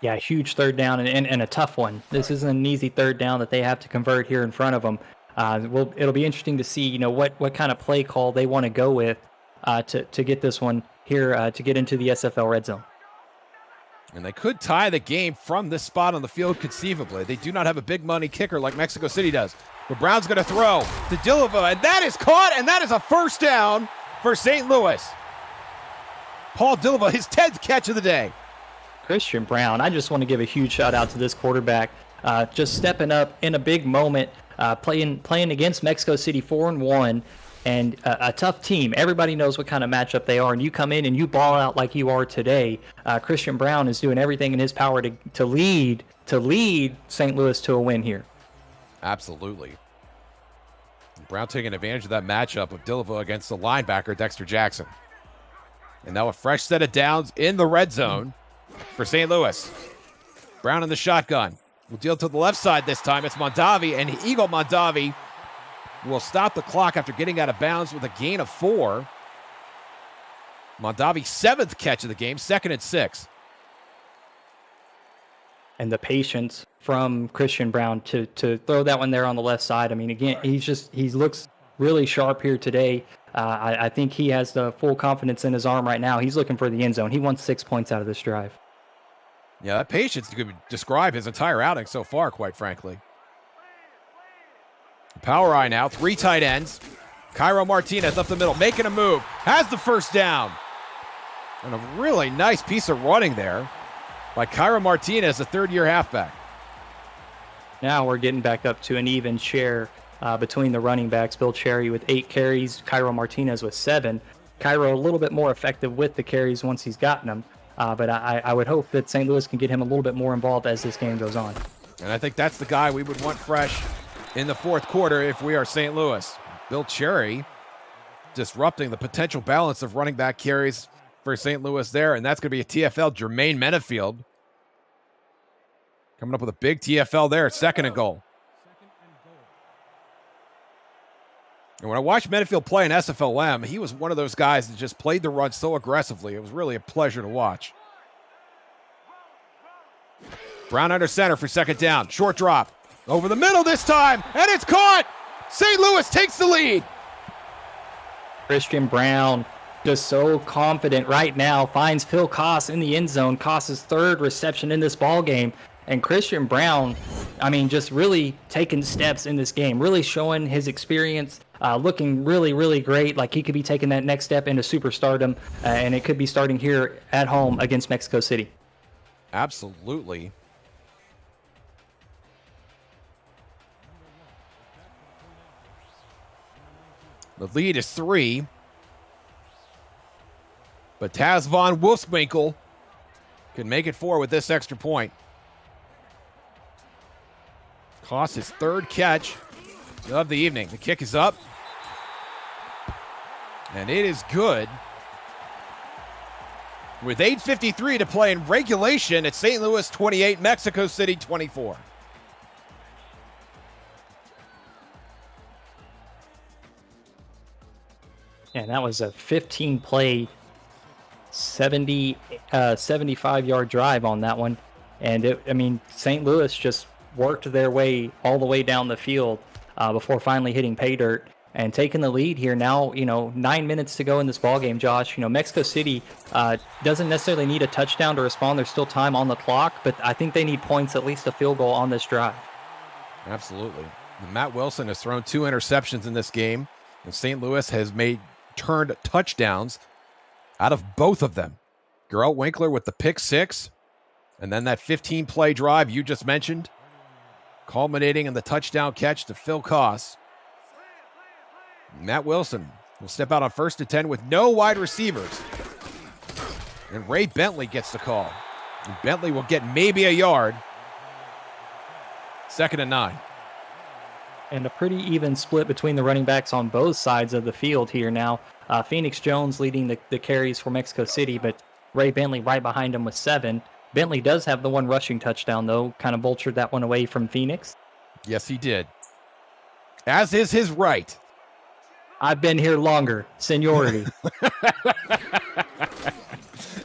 Speaker 3: Yeah, huge 3rd down and a tough one. This isn't an easy 3rd down that they have to convert here in front of them. It'll be interesting to see, what kind of play call they want to go with to get this one here to get into the SFL red zone.
Speaker 2: And they could tie the game from this spot on the field conceivably. They do not have a big money kicker like Mexico City does. But Brown's going to throw to Dilleveux, and that is caught, and that is a 1st down for St. Louis. Paul Dilleveux, his 10th catch of the day.
Speaker 3: Christian Brown, I just want to give a huge shout out to this quarterback. Just stepping up in a big moment, playing against Mexico City 4-1, and a tough team. Everybody knows what kind of matchup they are, and you come in and you ball out like you are today. Christian Brown is doing everything in his power to lead St. Louis to a win here.
Speaker 2: Absolutely. Brown taking advantage of that matchup of Dillava against the linebacker, Dexter Jackson. And now a fresh set of downs in the red zone for St. Louis. Brown in the shotgun. Will deal to the left side this time. It's Mondavi, and Eagle Mondavi will stop the clock after getting out of bounds with a gain of 4. Mondavi's 7th catch of the game, 2nd and 6.
Speaker 3: And the patience from Christian Brown to throw that one there on the left side. I mean, again, he looks really sharp here today. I think he has the full confidence in his arm right now. He's looking for the end zone. He wants 6 points out of this drive.
Speaker 2: Yeah, that patience could describe his entire outing so far, quite frankly. Power eye now, 3 tight ends. Cairo Martinez up the middle, making a move, has the first down. And a really nice piece of running there by Cairo Martinez, a third-year halfback.
Speaker 3: Now we're getting back up to an even share between the running backs. Bill Cherry with 8 carries, Cairo Martinez with 7. Cairo a little bit more effective with the carries once he's gotten them. But I would hope that St. Louis can get him a little bit more involved as this game goes on.
Speaker 2: And I think that's the guy we would want fresh in the fourth quarter if we are St. Louis. Bill Cherry disrupting the potential balance of running back carries for St. Louis there, and that's going to be a TFL, Jermaine Menefield. Coming up with a big TFL there, 2nd and goal. And when I watched Menefield play in SFLM, he was one of those guys that just played the run so aggressively. It was really a pleasure to watch. Brown under center for 2nd down. Short drop. Over the middle this time, and it's caught! St. Louis takes the lead.
Speaker 3: Christian Brown just so confident right now, finds Phil Koss in the end zone. Koss's 3rd reception in this ball game. And Christian Brown, I mean, just really taking steps in this game, really showing his experience, looking really, really great. Like he could be taking that next step into superstardom, and it could be starting here at home against Mexico City.
Speaker 2: Absolutely. The lead is 3. But Taz Von Wolfswinkel can make it 4 with this extra point. Costs his 3rd catch of the evening. The kick is up. And it is good. With 8:53 to play in regulation at St. Louis 28, Mexico City 24.
Speaker 3: And that was a 15-play, 75-yard drive on that one. And, St. Louis just worked their way all the way down the field before finally hitting pay dirt and taking the lead here. Now, 9 minutes to go in this ballgame, Josh. Mexico City doesn't necessarily need a touchdown to respond. There's still time on the clock, but I think they need points, at least a field goal on this drive.
Speaker 2: Absolutely. Matt Wilson has thrown 2 interceptions in this game, and St. Louis has turned touchdowns out of both of them. Geralt Winkler with the pick 6, and then that 15-play drive you just mentioned, culminating in the touchdown catch to Phil Koss. Matt Wilson will step out on 1st and 10 with no wide receivers. And Ray Bentley gets the call. And Bentley will get maybe a yard. 2nd and 9.
Speaker 3: And a pretty even split between the running backs on both sides of the field here now. Phoenix Jones leading the carries for Mexico City, but Ray Bentley right behind him with 7. Bentley does have the 1 rushing touchdown, though. Kind of vultured that one away from Phoenix.
Speaker 2: Yes, he did. As is his right.
Speaker 3: I've been here longer. Seniority.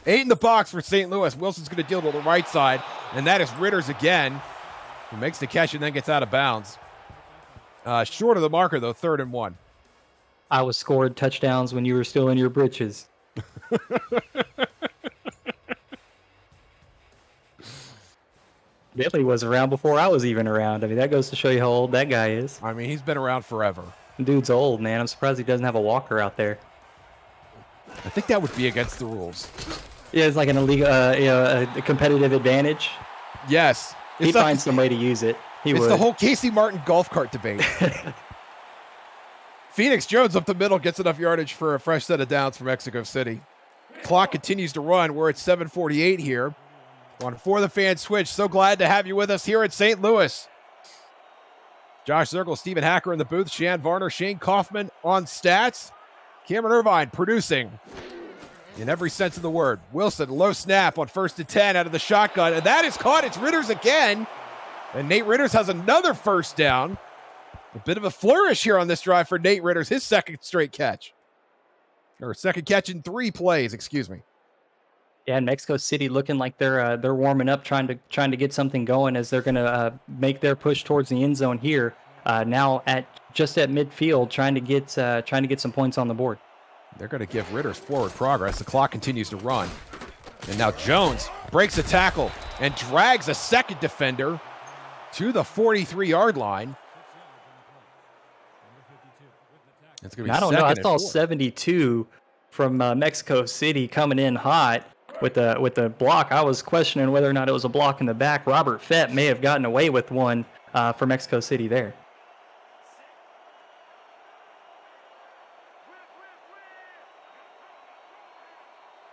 Speaker 2: 8 in the box for St. Louis. Wilson's going to deal to the right side, and that is Ritters again, who makes the catch and then gets out of bounds. Short of the marker, though, 3rd and 1.
Speaker 3: I was scored touchdowns when you were still in your britches. Bentley was around before I was even around. I mean, that goes to show you how old that guy is.
Speaker 2: I mean, he's been around forever.
Speaker 3: Dude's old, man. I'm surprised he doesn't have a walker out there.
Speaker 2: I think that would be against the rules.
Speaker 3: Yeah, it's like an illegal, a competitive advantage.
Speaker 2: Yes.
Speaker 3: He finds some way to use it.
Speaker 2: It's the whole Casey Martin golf cart debate. Phoenix Jones up the middle gets enough yardage for a fresh set of downs for Mexico City. Clock continues to run. We're at 7:48 here on For the Fan Switch. So glad to have you with us here at St. Louis. Josh Zirkle, Stephen Hacker in the booth, Shan Varner, Shane Kaufman on stats, Cameron Irvine producing in every sense of the word. Wilson, low snap on 1st and 10 out of the shotgun, and that is caught. It's Ritters again, and Nate Ritters has another first down. A bit of a flourish here on this drive for Nate Ritters, his second straight catch. Or second catch in 3 plays, excuse me.
Speaker 3: Yeah, and Mexico City looking like they're warming up, trying to get something going as they're going to make their push towards the end zone here. Now at midfield, trying to get some points on the board.
Speaker 2: They're going to give Ritters forward progress. The clock continues to run, and now Jones breaks a tackle and drags a second defender to the 43-yard line. It's going to be
Speaker 3: I don't know. I
Speaker 2: second
Speaker 3: saw
Speaker 2: and 4.
Speaker 3: 72 from Mexico City coming in hot with the block. I was questioning whether or not it was a block in the back. Robert Fett may have gotten away with one for Mexico City there.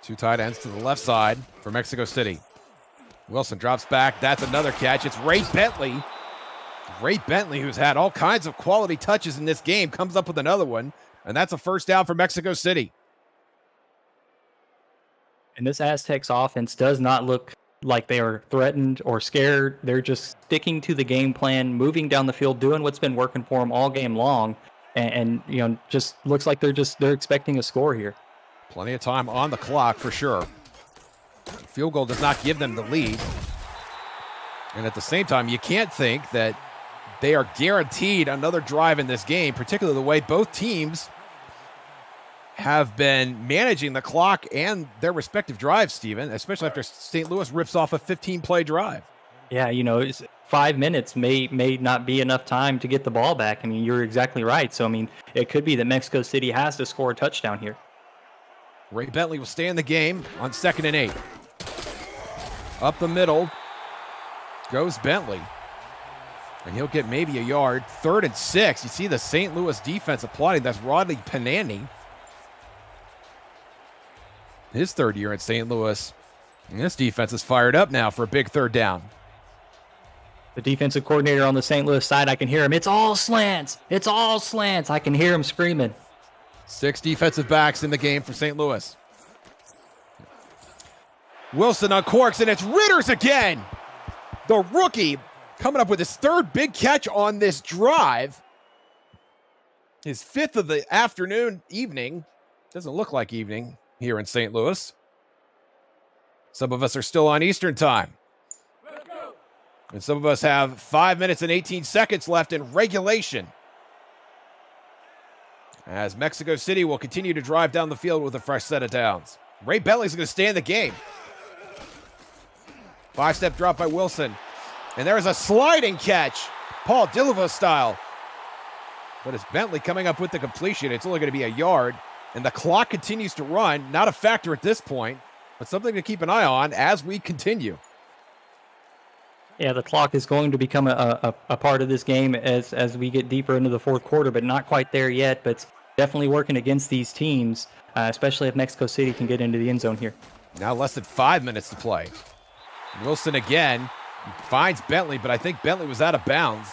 Speaker 2: Two tight ends to the left side for Mexico City. Wilson drops back. That's another catch. It's Ray Bentley. Ray Bentley, who's had all kinds of quality touches in this game, comes up with another one, and that's a first down for Mexico City.
Speaker 3: And this Aztecs offense does not look like they are threatened or scared. They're just sticking to the game plan, moving down the field, doing what's been working for them all game long, and just looks like they're expecting a score here.
Speaker 2: Plenty of time on the clock for sure. Field goal does not give them the lead. And at the same time, you can't think that they are guaranteed another drive in this game, particularly the way both teams have been managing the clock and their respective drives, Steven, especially after St. Louis rips off a 15-play drive.
Speaker 3: Yeah, 5 minutes may not be enough time to get the ball back. I mean, you're exactly right. So, I mean, it could be that Mexico City has to score a touchdown here.
Speaker 2: Ray Bentley will stay in the game on 2nd and 8. Up the middle goes Bentley. And he'll get maybe a yard. 3rd and 6. You see the St. Louis defense applauding. That's Rodney Panani. His 3rd year in St. Louis. And this defense is fired up now for a big 3rd down.
Speaker 3: The defensive coordinator on the St. Louis side, I can hear him. It's all slants. It's all slants. I can hear him screaming.
Speaker 2: 6 defensive backs in the game for St. Louis. Wilson uncorks, and it's Ritters again. The rookie coming up with his 3rd big catch on this drive. His 5th of the evening. Doesn't look like evening here in St. Louis. Some of us are still on Eastern time. And some of us have 5 minutes and 18 seconds left in regulation, as Mexico City will continue to drive down the field with a fresh set of downs. Ray Bentley's going to stay in the game. 5-step drop by Wilson. And there is a sliding catch, Paul Dillava style. But it's Bentley coming up with the completion. It's only going to be a yard. And the clock continues to run. Not a factor at this point, but something to keep an eye on as we continue.
Speaker 3: Yeah, the clock is going to become a part of this game as we get deeper into the 4th quarter, but not quite there yet. But definitely working against these teams, especially if Mexico City can get into the end zone here.
Speaker 2: Now less than 5 minutes to play. Wilson again finds Bentley, but I think Bentley was out of bounds.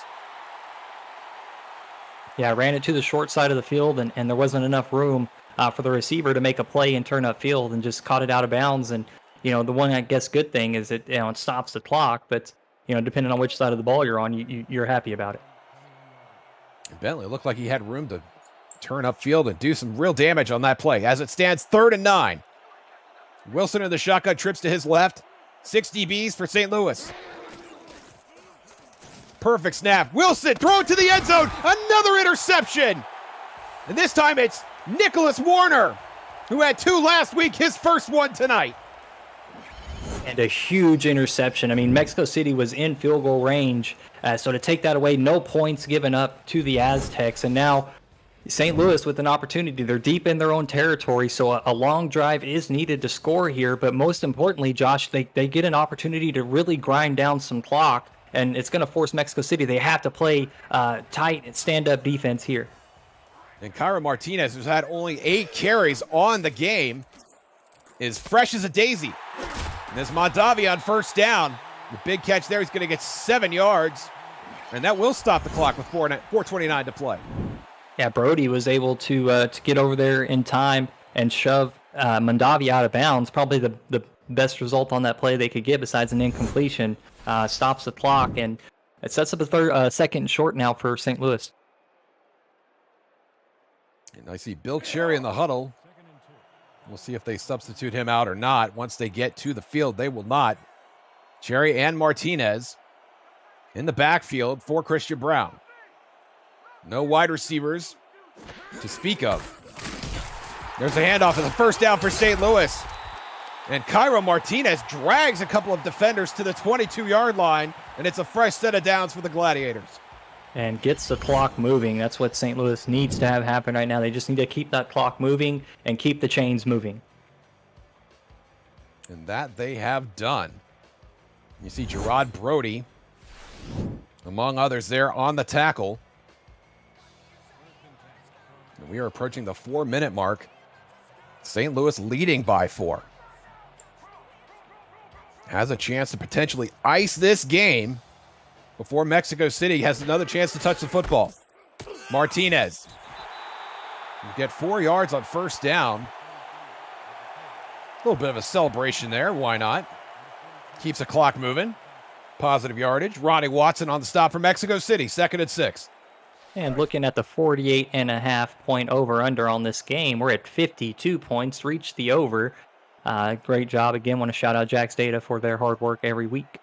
Speaker 3: Yeah, I ran it to the short side of the field, and there wasn't enough room for the receiver to make a play and turn upfield, and just caught it out of bounds. And, the one, I guess, good thing is that, it stops the clock, but, depending on which side of the ball you're on, you're happy about it.
Speaker 2: Bentley looked like he had room to turn upfield and do some real damage on that play. As it stands, 3rd and 9. Wilson in the shotgun, trips to his left. 6 DBs for St. Louis. Perfect snap. Wilson, throw it to the end zone. Another interception. And this time it's Nicholas Warner, who had 2 last week, his first one tonight.
Speaker 3: And a huge interception. I mean, Mexico City was in field goal range. So to take that away, no points given up to the Aztecs. And now St. Louis with an opportunity. They're deep in their own territory, so a long drive is needed to score here. But most importantly, Josh, they get an opportunity to really grind down some clock and it's going to force Mexico City. They have to play tight and stand-up defense here.
Speaker 2: And Cairo Martinez, who's had only 8 carries on the game, is fresh as a daisy. And there's Mondavi on first down. The big catch there, he's going to get 7 yards. And that will stop the clock with 4:29 to play.
Speaker 3: Yeah, Brody was able to get over there in time and shove Mondavi out of bounds. Probably the best result on that play they could get besides an incompletion. Stops the clock, and it sets up a second short now for St. Louis.
Speaker 2: And I see Bill Cherry in the huddle. We'll see if they substitute him out or not. Once they get to the field, they will not. Cherry and Martinez in the backfield for Christian Brown. No wide receivers to speak of. There's a handoff and the first down for St. Louis. And Cairo Martinez drags a couple of defenders to the 22-yard line, and it's a fresh set of downs for the Gladiators.
Speaker 3: And gets the clock moving. That's what St. Louis needs to have happen right now. They just need to keep that clock moving and keep the chains moving.
Speaker 2: And that they have done. You see Gerard Brody, among others, there on the tackle. And we are approaching the 4-minute mark. St. Louis leading by 4. Has a chance to potentially ice this game before Mexico City has another chance to touch the football. Martinez. You get 4 yards on first down. A little bit of a celebration there. Why not? Keeps the clock moving. Positive yardage. Ronnie Watson on the stop for Mexico City. 2nd and 6.
Speaker 3: And looking at the 48.5 point over-under on this game, we're at 52 points. Reached the over. Great job. Again, want to shout out Jack's Data for their hard work every week.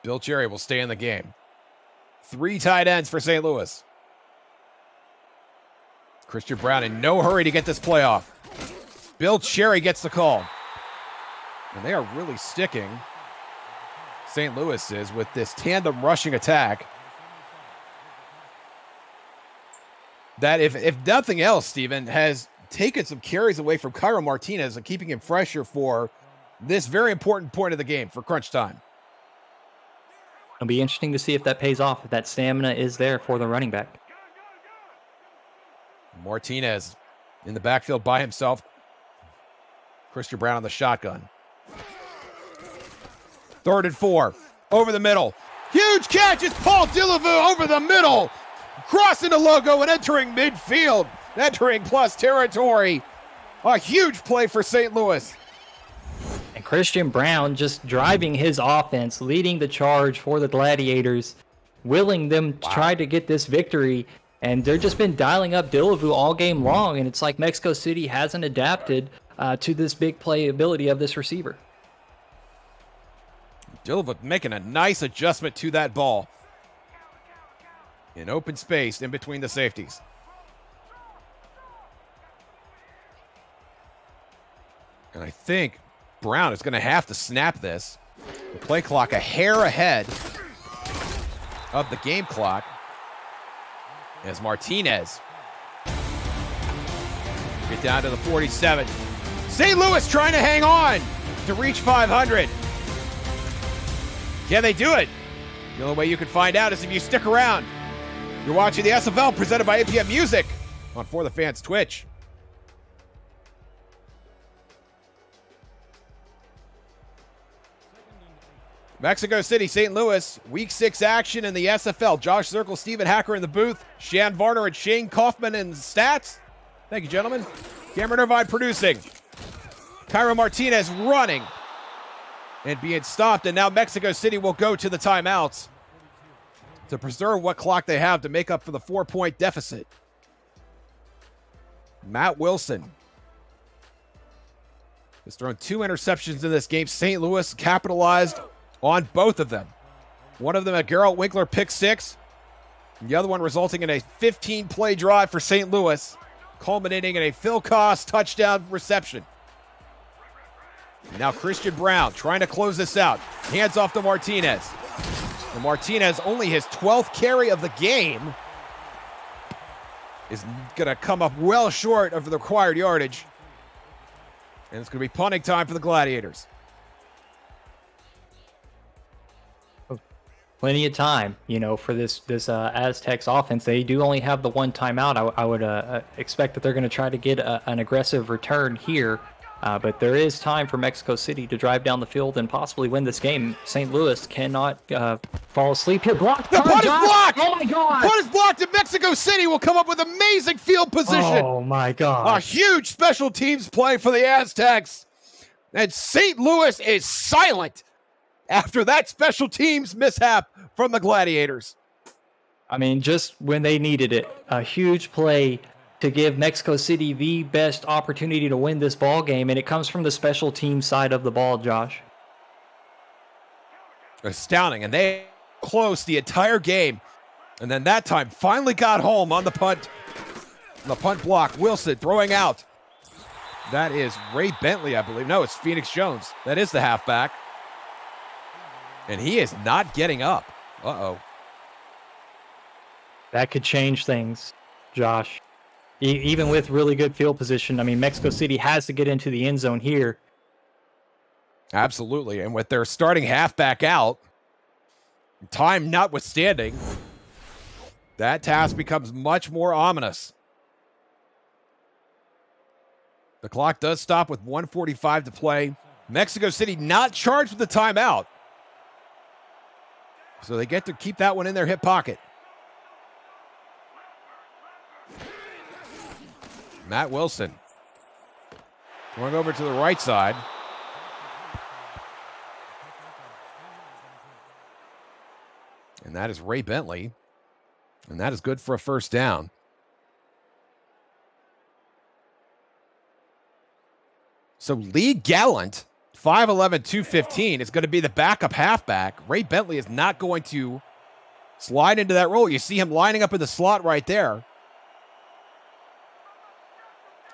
Speaker 2: Bill Cherry will stay in the game. 3 tight ends for St. Louis. Christian Brown in no hurry to get this play off. Bill Cherry gets the call. And they are really sticking, St. Louis is, with this tandem rushing attack. That, if nothing else, Steven, has taken some carries away from Cairo Martinez and keeping him fresher for this very important point of the game for crunch time.
Speaker 3: It'll be interesting to see if that pays off, if that stamina is there for the running back.
Speaker 2: Martinez in the backfield by himself. Christian Brown on the shotgun. 3rd and 4. Over the middle. Huge catch. It's Paul Delavu over the middle. Crossing the logo and entering midfield. Entering plus territory. A huge play for St. Louis.
Speaker 3: And Christian Brown just driving his offense, leading the charge for the Gladiators, willing them to try to get this victory. And they've just been dialing up Delavu all game long. And it's like Mexico City hasn't adapted to this big play ability of this receiver.
Speaker 2: Delavu making a nice adjustment to that ball. In open space in between the safeties. And I think Brown is going to have to snap this. The play clock a hair ahead of the game clock. As Martinez get down to the 47. St. Louis trying to hang on to reach 500. Can they do it? The only way you can find out is if you stick around. You're watching the SFL presented by APM Music on For the Fans Twitch. Mexico City, St. Louis, Week 6 action in the SFL. Josh Zirkle, Stephen Hacker in the booth. Shan Varner and Shane Kaufman in the stats. Thank you, gentlemen. Cameron Irvine producing. Cairo Martinez running and being stopped. And now Mexico City will go to the timeouts to preserve what clock they have to make up for the 4-point deficit. Matt Wilson has thrown 2 interceptions in this game. St. Louis capitalized on both of them. One of them a Geralt Winkler pick 6. And the other one resulting in a 15-play drive for St. Louis, culminating in a Phil Koss touchdown reception. And now Christian Brown trying to close this out. Hands off to Martinez. And Martinez, only his 12th carry of the game, is going to come up well short of the required yardage. And it's going to be punting time for the Gladiators.
Speaker 3: Plenty of time, for this Aztecs offense. They do only have the one timeout. I would expect that they're going to try to get an aggressive return here, but there is time for Mexico City to drive down the field and possibly win this game. St. Louis cannot fall asleep here. Blocked.
Speaker 2: The punt is blocked!
Speaker 3: Oh my God!
Speaker 2: Punt is blocked, and Mexico City will come up with amazing field position.
Speaker 3: Oh my God!
Speaker 2: A huge special teams play for the Aztecs, and St. Louis is silent after that special teams mishap from the Gladiators.
Speaker 3: I mean, just when they needed it, a huge play to give Mexico City the best opportunity to win this ball game, and it comes from the special team side of the ball, Josh.
Speaker 2: Astounding, and they close the entire game, and then that time finally got home on the punt. The punt block, Wilson throwing out. That is Ray Bentley, I believe. No, it's Phoenix Jones. That is the halfback. And he is not getting up. Uh-oh.
Speaker 3: That could change things, Josh. Even with really good field position, I mean, Mexico City has to get into the end zone here.
Speaker 2: Absolutely. And with their starting halfback out, time notwithstanding, that task becomes much more ominous. The clock does stop with 1:45 to play. Mexico City not charged with the timeout, so they get to keep that one in their hip pocket. Matt Wilson going over to the right side. And that is Ray Bentley. And that is good for a first down. So Lee Gallant, 5'11", 215, is going to be the backup halfback. Ray Bentley is not going to slide into that role. You see him lining up in the slot right there.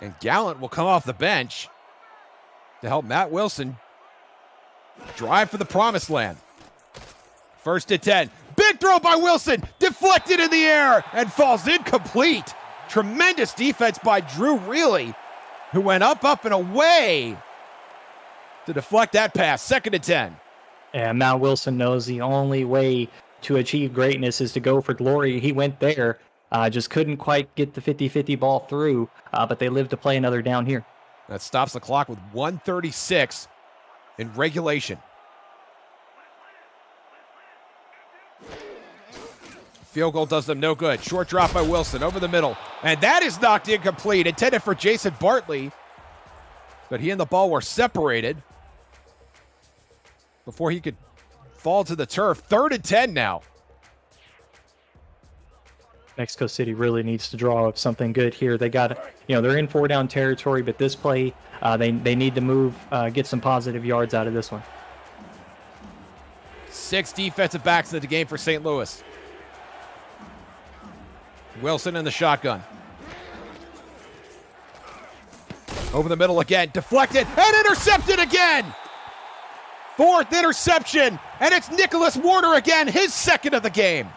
Speaker 2: And Gallant will come off the bench to help Matt Wilson drive for the promised land. First and 10. Big throw by Wilson. Deflected in the air and falls incomplete. Tremendous defense by Drew Reilly, who went up, and away to deflect that pass. Second and 10.
Speaker 3: And Matt Wilson knows the only way to achieve greatness is to go for glory. He went there, just couldn't quite get the 50-50 ball through, but they live to play another down here.
Speaker 2: That stops the clock with 1:36 in regulation. Field goal does them no good. Short drop by Wilson over the middle. And that is knocked incomplete. Intended for Jason Bartley. But he and the ball were separated before he could fall to the turf. Third and 10 now.
Speaker 3: Mexico City really needs to draw up something good here. They got, they're in 4-down territory, but this play, they need to move, get some positive yards out of this one.
Speaker 2: 6 defensive backs in the game for St. Louis. Wilson in the shotgun. Over the middle again. Deflected and intercepted again. 4th interception. And it's Nicholas Warner again. His 2nd of the game.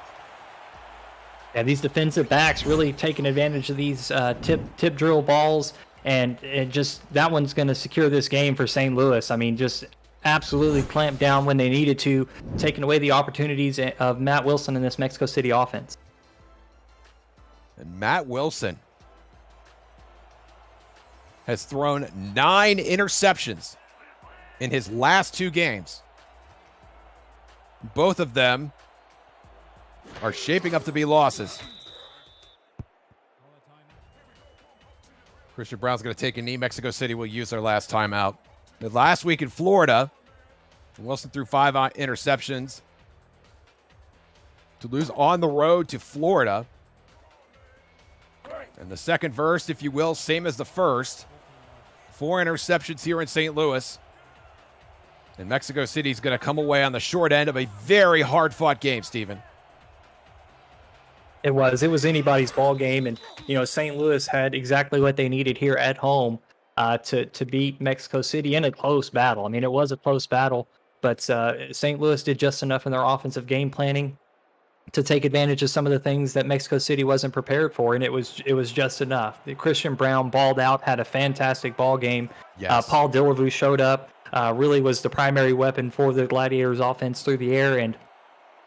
Speaker 3: Yeah, these defensive backs really taking advantage of these tip drill balls. And just that one's going to secure this game for St. Louis. I mean, just absolutely clamped down when they needed to, taking away the opportunities of Matt Wilson in this Mexico City offense.
Speaker 2: And Matt Wilson has thrown 9 interceptions in his last 2 games. Both of them are shaping up to be losses. Christian Brown's going to take a knee. Mexico City will use their last timeout. But last week in Florida, Wilson threw 5 interceptions to lose on the road to Florida. And the second verse, if you will, same as the first. 4 interceptions here in St. Louis. And Mexico City's going to come away on the short end of a very hard-fought game, Stephen.
Speaker 3: It was anybody's ball game, and St. Louis had exactly what they needed here at home to beat Mexico City in a close battle. I mean, it was a close battle, but St. Louis did just enough in their offensive game planning to take advantage of some of the things that Mexico City wasn't prepared for, and it was just enough. Christian Brown balled out, had a fantastic ball game.
Speaker 2: Yes.
Speaker 3: Paul Dillevue showed up, really was the primary weapon for the Gladiators offense through the air, and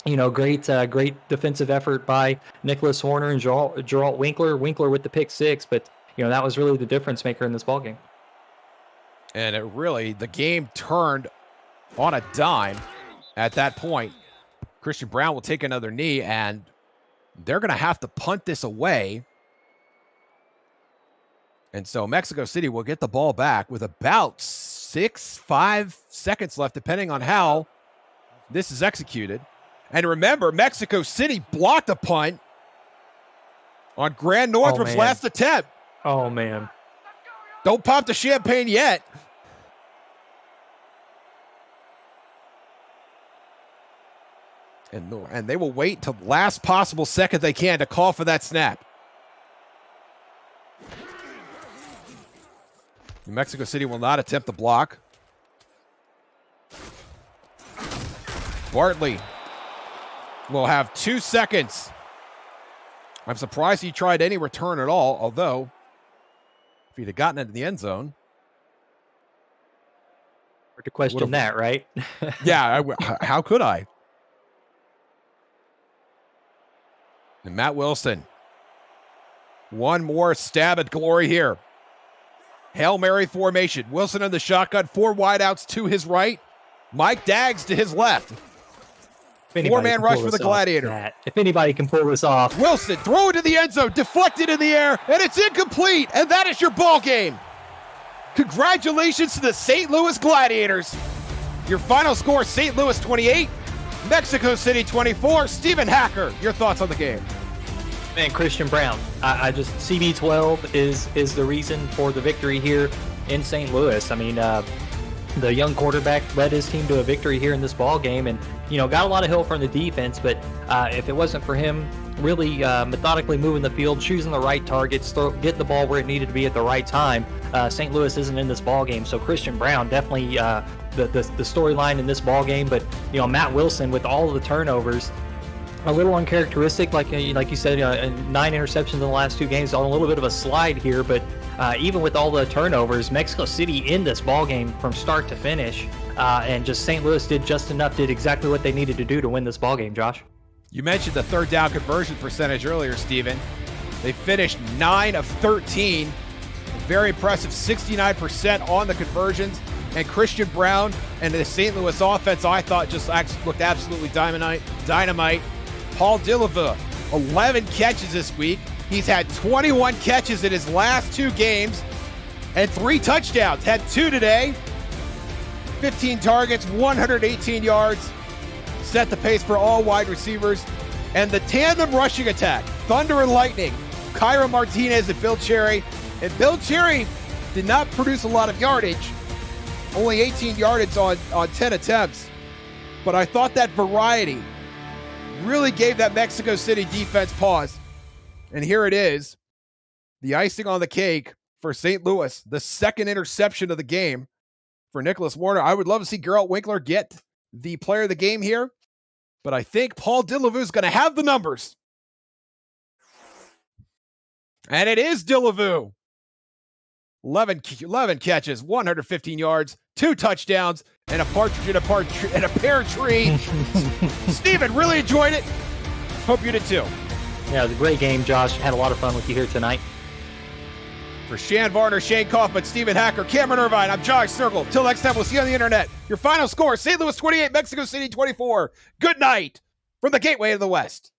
Speaker 3: great defensive effort by Nicholas Horner and Geralt Winkler. Winkler with the pick six, but that was really the difference maker in this ballgame.
Speaker 2: And the game turned on a dime at that point. Christian Brown will take another knee, and they're going to have to punt this away. And so Mexico City will get the ball back with about 5 seconds left, depending on how this is executed. And remember, Mexico City blocked a punt on Grand Northrop's last attempt.
Speaker 3: Oh, man.
Speaker 2: Don't pop the champagne yet. And they will wait till the last possible second they can to call for that snap. New Mexico City will not attempt the block. Bartley will have 2 seconds. I'm surprised he tried any return at all, although if he'd have gotten into the end zone.
Speaker 3: Hard to question that, right?
Speaker 2: Yeah, how could I? And Matt Wilson. One more stab at glory here. Hail Mary formation. Wilson in the shotgun. 4 wideouts to his right. Mike Daggs to his left. 4-man rush for the Gladiator.
Speaker 3: If anybody can pull this off.
Speaker 2: Wilson, throw it to the end zone. Deflected in the air, and it's incomplete. And that is your ball game. Congratulations to the St. Louis Gladiators. Your final score, St. Louis 28, Mexico City 24. Stephen Hacker, your thoughts on the game?
Speaker 3: Man, Christian Brown. I just CB12 is the reason for the victory here in St. Louis. I mean, the young quarterback led his team to a victory here in this ball game, and got a lot of help from the defense. But if it wasn't for him really methodically moving the field, choosing the right targets, get the ball where it needed to be at the right time, St. Louis isn't in this ball game. So Christian Brown definitely the storyline in this ball game. But Matt Wilson with all of the turnovers. A little uncharacteristic, like you said, 9 interceptions in the last 2 games, on a little bit of a slide here. But even with all the turnovers, Mexico City in this ball game from start to finish, and just St. Louis did just enough, did exactly what they needed to do to win this ball game. Josh,
Speaker 2: you mentioned the third down conversion percentage earlier, Steven. They finished 9 of 13, very impressive 69% on the conversions. And Christian Brown and the St. Louis offense, I thought, just looked absolutely dynamite. Paul Dilleveux, 11 catches this week. He's had 21 catches in his last 2 games and 3 touchdowns. Had 2 today. 15 targets, 118 yards. Set the pace for all wide receivers. And the tandem rushing attack, Thunder and Lightning, Kyra Martinez and Bill Cherry. And Bill Cherry did not produce a lot of yardage. Only 18 yardage on 10 attempts. But I thought that variety really gave that Mexico City defense pause. And here it is, the icing on the cake for St. Louis, the second interception of the game for Nicholas Warner. I would love to see Geralt Winkler get the player of the game here, but I think Paul Dilleveux is going to have the numbers. And it is Dilleveux. 11 catches, 115 yards, 2 touchdowns, and a partridge in a pear tree. Steven, really enjoyed it. Hope you did too.
Speaker 3: Yeah, it was a great game, Josh. Had a lot of fun with you here tonight.
Speaker 2: For Shan Varner, Shane Kaufman, Stephen Hacker, Cameron Irvine, I'm Josh Circle. Till next time, we'll see you on the internet. Your final score, St. Louis 28, Mexico City 24. Good night from the Gateway of the West.